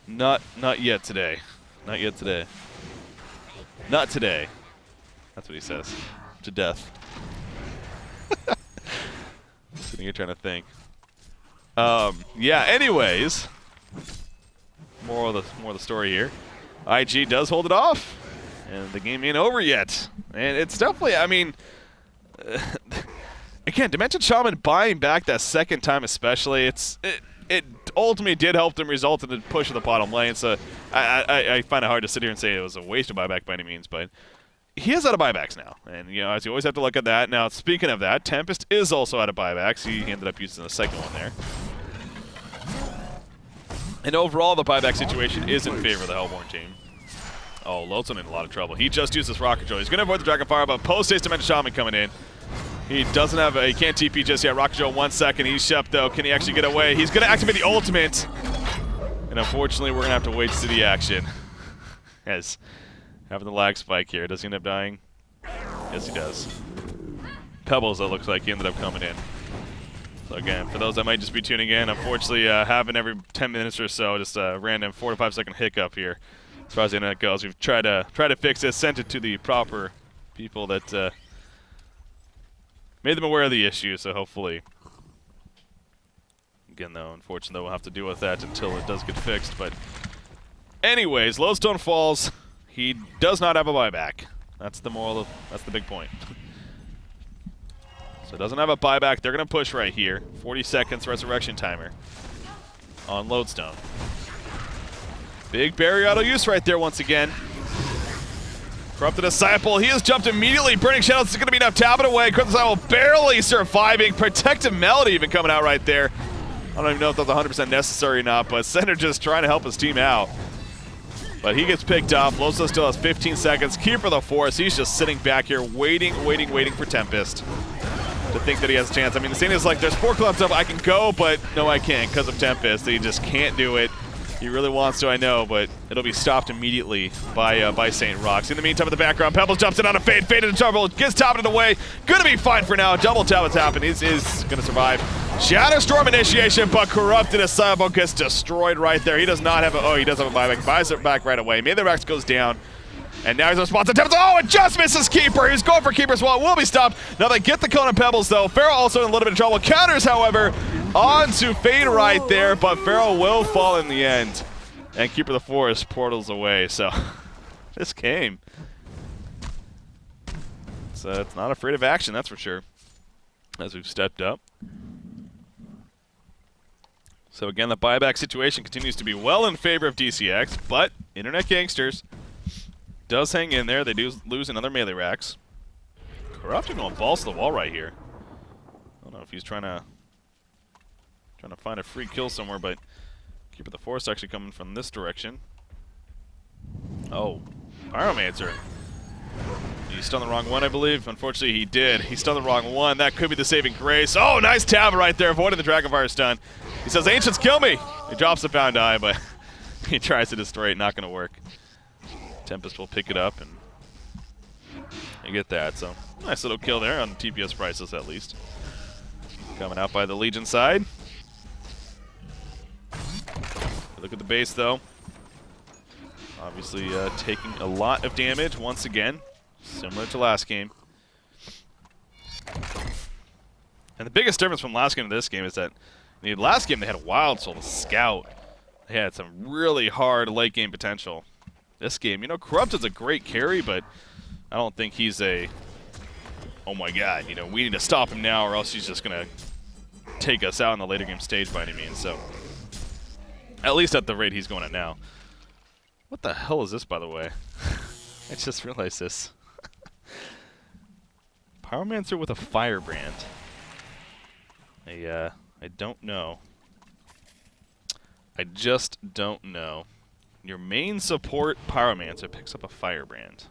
Not yet today. Not yet today. Not today. That's what he says. To death. Sitting here trying to think. Yeah, anyways. More of the story here. IG does hold it off. And the game ain't over yet. And it's definitely, I mean, again, Dimension Shaman buying back that second time especially, it ultimately did help them result in the push of the bottom lane. So I find it hard to sit here and say it was a waste of buyback by any means, but he is out of buybacks now. And, you know, as you always have to look at that. Now, speaking of that, Tempest is also out of buybacks. He ended up using the second one there. And overall, the buyback situation is in favor of the Hellborn team. Oh, Lotson in a lot of trouble. He just used his rocket drill. He's going to avoid the Dragon Fire, but post-haste Dimension Shaman coming in. He doesn't have he can't TP just yet. Rocket drill 1 second. He's Shep though. Can he actually get away? He's going to activate the ultimate. And unfortunately, we're going to have to wait to see the action. As having the lag spike here. Does he end up dying? Yes, he does. Pebbles, it looks like he ended up coming in. So again, for those that might just be tuning in, unfortunately, having every 10 minutes or so, just a random 4 to 5 second hiccup here. As far as the internet goes, we've tried to fix this, sent it to the proper people that made them aware of the issue. So hopefully, again though, unfortunately, we'll have to deal with that until it does get fixed. But anyways, Lodestone falls. He does not have a buyback. That's the moral. That's the big point. So it doesn't have a buyback. They're going to push right here. 40 seconds resurrection timer on Lodestone. Big barrier auto use right there once again. Corrupted Disciple. He has jumped immediately. Burning Shadows is going to be enough. Tap it away. Corrupted Disciple barely surviving. Protective Melody even coming out right there. I don't even know if that's 100% necessary or not, but Center just trying to help his team out. But he gets picked up. Loso still has 15 seconds. Keeper of the Forest. He's just sitting back here waiting for Tempest to think that he has a chance. I mean, the thing is, like, there's 4 clubs up. I can go, but no, I can't because of Tempest. He just can't do it. He really wants to, I know, but it'll be stopped immediately by St. Rocks. In the meantime, in the background, Pebbles jumps in on a fade. Fade into trouble. Gets tapped in the way. Gonna be fine for now. Double tap has happened. He's gonna survive. Shatterstorm initiation, but Corrupted Disciple gets destroyed right there. He does not have a, oh, he does have a buyback. Buys it back right away. Maybe the Rex goes down. And now he's responsive. Oh, it just misses Keeper. He's going for Keeper's wall. Will be stopped. Now they get the cone on Pebbles, though. Pharaoh also in a little bit of trouble. Counters, however, on to Fade right there, but Pharaoh will fall in the end. And Keeper of the Forest portals away. So this game, it's not afraid of action, that's for sure, as we've stepped up. So again, the buyback situation continues to be well in favor of DCX, but Internet Gangsters does hang in there. They do lose another melee racks. Corrupted going balls to the wall right here. I don't know if he's trying to find a free kill somewhere, but Keeper of the Forest actually coming from this direction. Oh, Pyromancer. He stunned the wrong one, I believe. Unfortunately, he did. He stunned the wrong one. That could be the saving grace. Oh, nice tab right there, avoiding the Dragonfire stun. He says, Ancients, kill me! He drops the Found Eye, but he tries to destroy it. Not going to work. Tempest will pick it up and get that. So, nice little kill there on TPS prices, at least. Coming out by the Legion side. Look at the base, though. Obviously taking a lot of damage once again, similar to last game. And the biggest difference from last game to this game is that in the last game they had a Wild Soul, a Scout. They had some really hard late game potential. This game, you know, Corrupted's a great carry, but I don't think he's a, oh my god, you know, we need to stop him now or else he's just going to take us out in the later game stage by any means. So, at least at the rate he's going at now. What the hell is this, by the way? I just realized this. Pyromancer with a Firebrand. I don't know. I just don't know. Your main support Pyromancer picks up a Firebrand.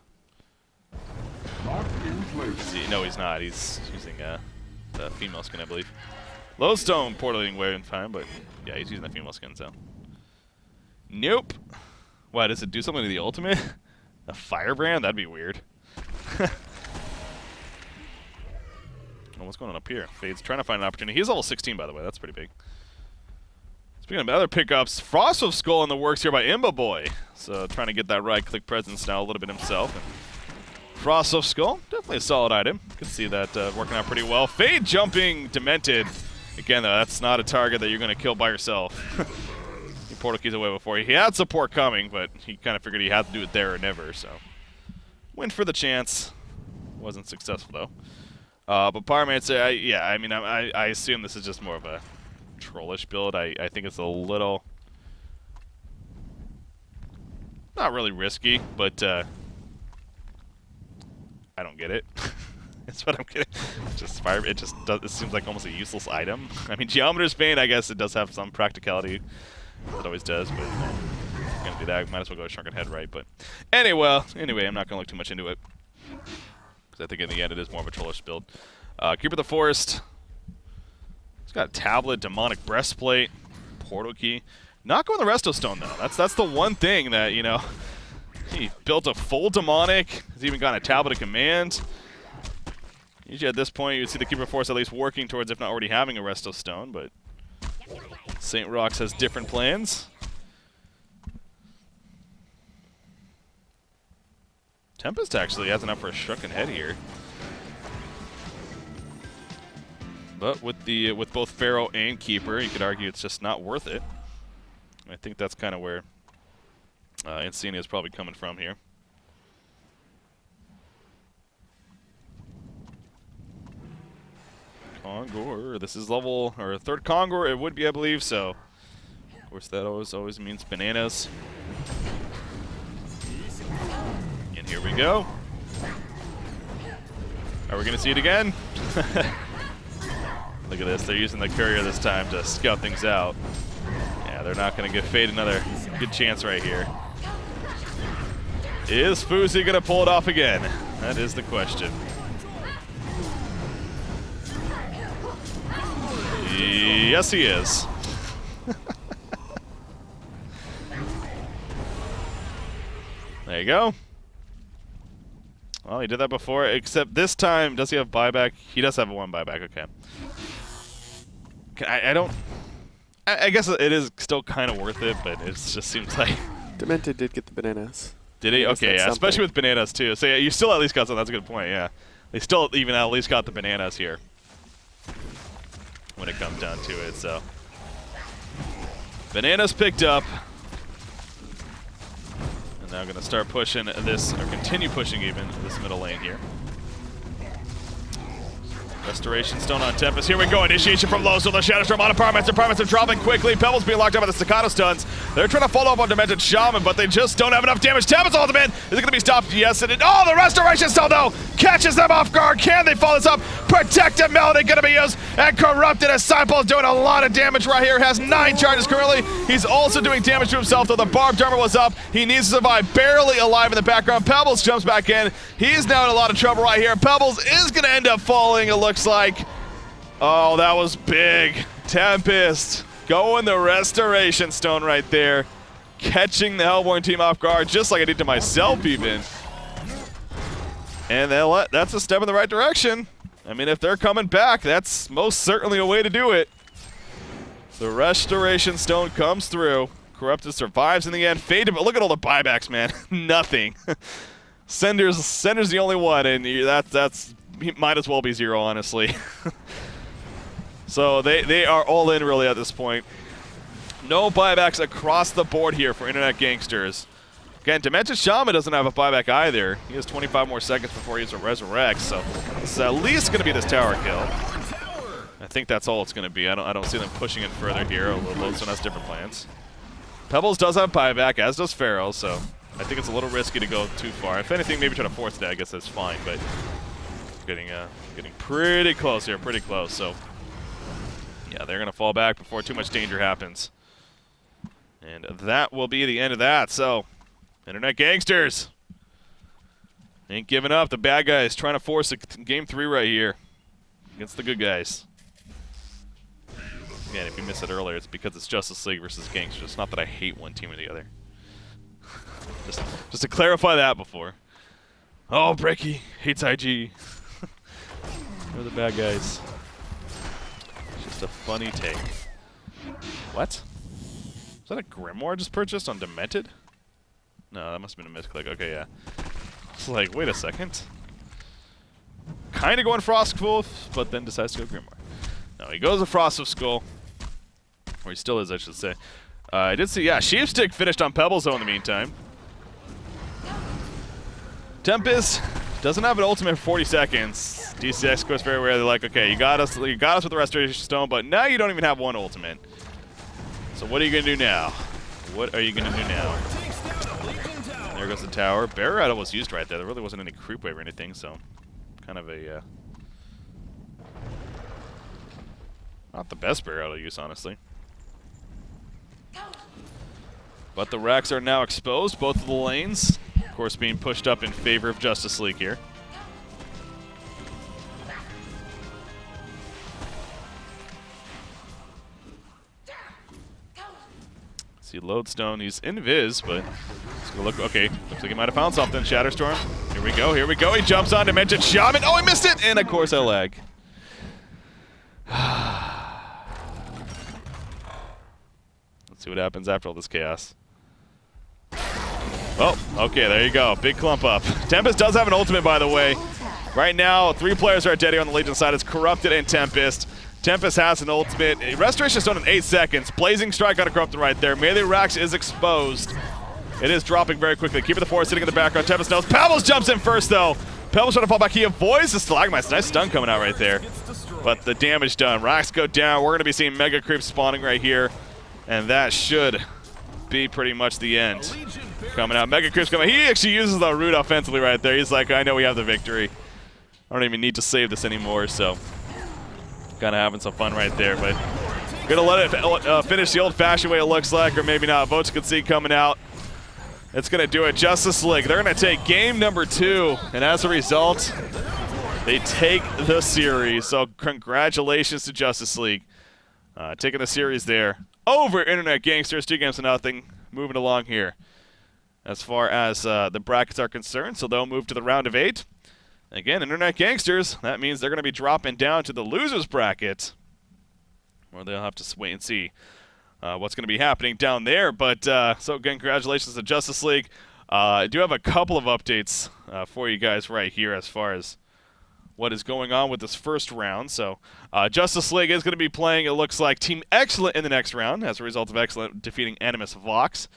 No, he's not. He's using the female skin, I believe. Lodestone portaling way in time, but yeah, he's using the female skin, so. Nope. Why, does it do something to the ultimate? A Firebrand? That'd be weird. Oh, what's going on up here? Fade's trying to find an opportunity. He's level 16, by the way. That's pretty big. Speaking of other pickups, Frost of Skull in the works here by Imba Boy. So trying to get that right-click presence now a little bit himself. And Frost of Skull, definitely a solid item. You can see that working out pretty well. Fade jumping Demented. Again, though, that's not a target that you're going to kill by yourself. He portal keys away before. He had support coming, but he kind of figured he had to do it there or never, so. Went for the chance. Wasn't successful, though. But Pyromancer, yeah, I mean, I assume this is just more of a trollish build. I think it's a little... not really risky, but I don't get it. That's what I'm getting. Just fire. It just does. It seems like almost a useless item. I mean, Geometer's Bane, I guess it does have some practicality. It always does, but if you're gonna do that, might as well go with Shrunken Head, right? But anyway, I'm not gonna look too much into it because I think in the end it is more of a trollish build. Keeper of the Forest. He's got a tablet, demonic breastplate, portal key. Not going the Resto Stone though. That's the one thing that, you know, he built a full demonic. He's even got a tablet of command. Usually at this point you'd see the Keeper of Force at least working towards, if not already having, a Resto Stone, but St. Rox has different plans. Tempest actually has enough for a Shrunken Head here. But with both Pharaoh and Keeper, you could argue it's just not worth it. I think that's kind of where Insania is probably coming from here. Congor. This is level, or third Congor, it would be, I believe, so of course that always means bananas. And here we go. Are we going to see it again? Look at this, they're using the courier this time to scout things out. Yeah, they're not going to give Fade another good chance right here. Is Fuzi going to pull it off again? That is the question. Yes, he is. There you go. Well, he did that before, except this time, does he have buyback? He does have a 1 buyback, okay. I guess it is still kind of worth it, but it just seems like... Demented did get the bananas. Did he? Okay, yeah, especially with bananas, too. So, yeah, you still at least got some. That's a good point, yeah. They still even at least got the bananas here when it comes down to it, so. Bananas picked up. And now going to start pushing this, or continue pushing even, this middle lane here. Restoration Stone on Tempest. Here we go. Initiation from low. So the Shadow Storm on a Pyromancer. Pyromancer dropping quickly. Pebbles being locked up by the Staccato Stuns. They're trying to follow up on Demented Shaman, but they just don't have enough damage. Tempest ultimate. Is it going to be stopped? Yes, it is. Oh, the Restoration Stone, though, catches them off guard. Can they follow this up? Protective Melody going to be used. And Corrupted Disciple is doing a lot of damage right here. Has 9 charges currently. He's also doing damage to himself, though the Barbed Armor was up. He needs to survive. Barely alive in the background. Pebbles jumps back in. He's now in a lot of trouble right here. Pebbles is going to end up falling, it looks like. Oh, that was big. Tempest going the Restoration Stone right there. Catching the Hellborn team off guard, just like I did to myself even. And that's a step in the right direction. I mean, if they're coming back, that's most certainly a way to do it. The Restoration Stone comes through. Corrupted survives in the end. Fade, but look at all the buybacks, man. Nothing. Sender's the only one, and that's might as well be 0, honestly. So they are all in really at this point. No buybacks across the board here for Internet Gangsters. Again, Demented Shaman doesn't have a buyback either. He has 25 more seconds before he has a resurrect, so it's at least going to be this tower kill. I think that's all it's going to be. I don't see them pushing it further here, although Lodestone has different plans. Pebbles does have buyback, as does Pharaoh, so I think it's a little risky to go too far. If anything, maybe try to force that. I guess that's fine, but getting pretty close here, pretty close. So yeah, they're going to fall back before too much danger happens. And that will be the end of that. So, Internet Gangsters ain't giving up. The bad guys trying to force a game 3 right here against the good guys. Again, if you missed it earlier, it's because it's Justice League versus Gangsters. It's not that I hate one team or the other. just to clarify that before. Oh, Breaky hates IG. They're the bad guys. It's just a funny take. What? Is that a Grimoire I just purchased on Demented? No, that must have been a misclick. Okay, yeah. It's like, wait a second. Kind of going Frostwolf, but then decides to go Grimoire. No, he goes to Frost of Skull. Or he still is, I should say. I did see, yeah, Sheepstick finished on Pebbles, though, in the meantime. Tempest doesn't have an ultimate for 40 seconds. DCX goes very rare. They're like, okay, you got us with the Restoration Stone, but now you don't even have one ultimate. So what are you gonna do now? What are you gonna do now? There goes the tower. Barrier Idol was used right there. There really wasn't any creep wave or anything, so kind of a not the best Barrier Idol use, honestly. But the racks are now exposed, both of the lanes. Of course, being pushed up in favor of Justice League here. See Lodestone, he's invis, but he's gonna look, okay, looks like he might have found something. Shatterstorm, here we go, he jumps on Dimension Shaman, oh, he missed it, and of course I lag. Let's see what happens after all this chaos. Oh, okay, there you go, big clump up. Tempest does have an ultimate, by the way. Right now, 3 players are dead here on the Legion side. It's Corrupted and Tempest. Tempest has an ultimate. Restoration Stone in 8 seconds. Blazing Strike on a Corrupted right there. Melee Rax is exposed. It is dropping very quickly. Keeper the Force sitting in the background. Tempest knows. Pebbles jumps in first, though. Pebbles trying to fall back. He avoids the Stalagmites. Nice stun coming out right there. But the damage done. Rax go down. We're going to be seeing Mega Creep spawning right here. And that should be pretty much the end. Coming out. Mega Creep's coming. He actually uses the root offensively right there. He's like, I know we have the victory. I don't even need to save this anymore, so kind of having some fun right there, but gonna let it finish the old-fashioned way it looks like, or maybe not. Votes can see coming out. It's gonna do it. Justice League, they're gonna take game number 2, and as a result, they take the series. So congratulations to Justice League, taking the series there over Internet Gangsters, 2-0. Moving along here as far as the brackets are concerned, so they'll move to the round of 8. Again, Internet Gangsters, that means they're going to be dropping down to the losers bracket, where they'll have to wait and see what's going to be happening down there. But so again, congratulations to Justice League. I do have a couple of updates for you guys right here as far as what is going on with this first round. So Justice League is going to be playing, it looks like, Team Excellent in the next round as a result of Excellent defeating Animus Vox.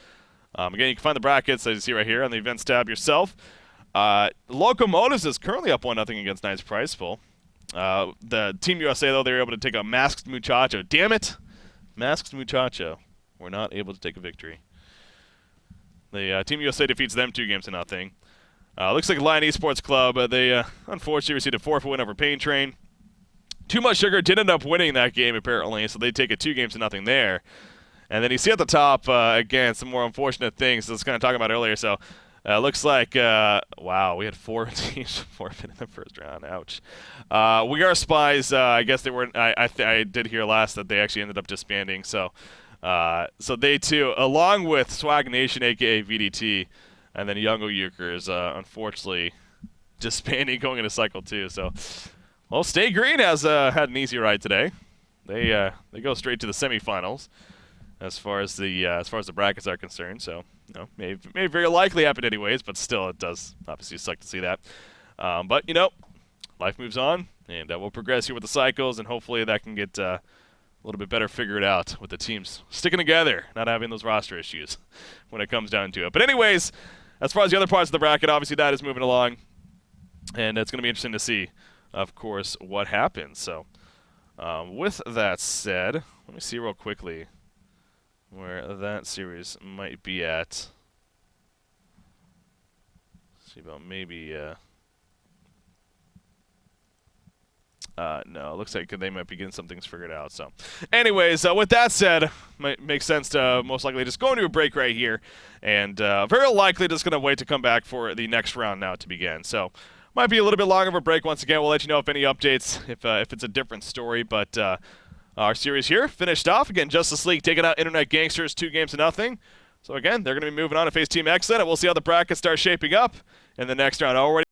Again, you can find the brackets, as you see right here, on the events tab yourself. Locomotives is currently up 1-0 against Knight's Prize Pool. The Team USA, though, they were able to take a Masked Muchacho. Damn it! Masked Muchacho were not able to take a victory. The Team USA defeats them 2-0. Looks like Lion Esports Club, they unfortunately received a forfeit win over Pain Train. Too Much Sugar did end up winning that game, apparently, so they take a 2-0 there. And then you see at the top, again, some more unfortunate things I was kind of talking about earlier. So looks like, wow, we had 4 teams forfeit in the first round. Ouch. We Are Spies, I guess they weren't, I did hear last that they actually ended up disbanding. So so they too, along with Swag Nation, a.k.a. VDT, and then Young Oyukers, unfortunately disbanding going into Cycle 2. So, well, Stay Green has had an easy ride today. They go straight to the semifinals. As far as the brackets are concerned, so you know, may very likely happen anyways, but still, it does obviously suck to see that. But you know, life moves on, and we'll progress here with the cycles, and hopefully that can get a little bit better figured out with the teams sticking together, not having those roster issues when it comes down to it. But anyways, as far as the other parts of the bracket, obviously that is moving along, and it's going to be interesting to see, of course, what happens. So, with that said, let me see real quickly where that series might be at. See about maybe, no, it looks like they might be getting some things figured out. So, anyways, with that said, might make sense to most likely just go into a break right here, and very likely just going to wait to come back for the next round now to begin. So, might be a little bit longer of a break once again. We'll let you know if any updates, if it's a different story, but our series here finished off. Again, Justice League taking out Internet Gangsters 2-0. So again, they're going to be moving on to face Team Excellent, and we'll see how the brackets start shaping up in the next round. Already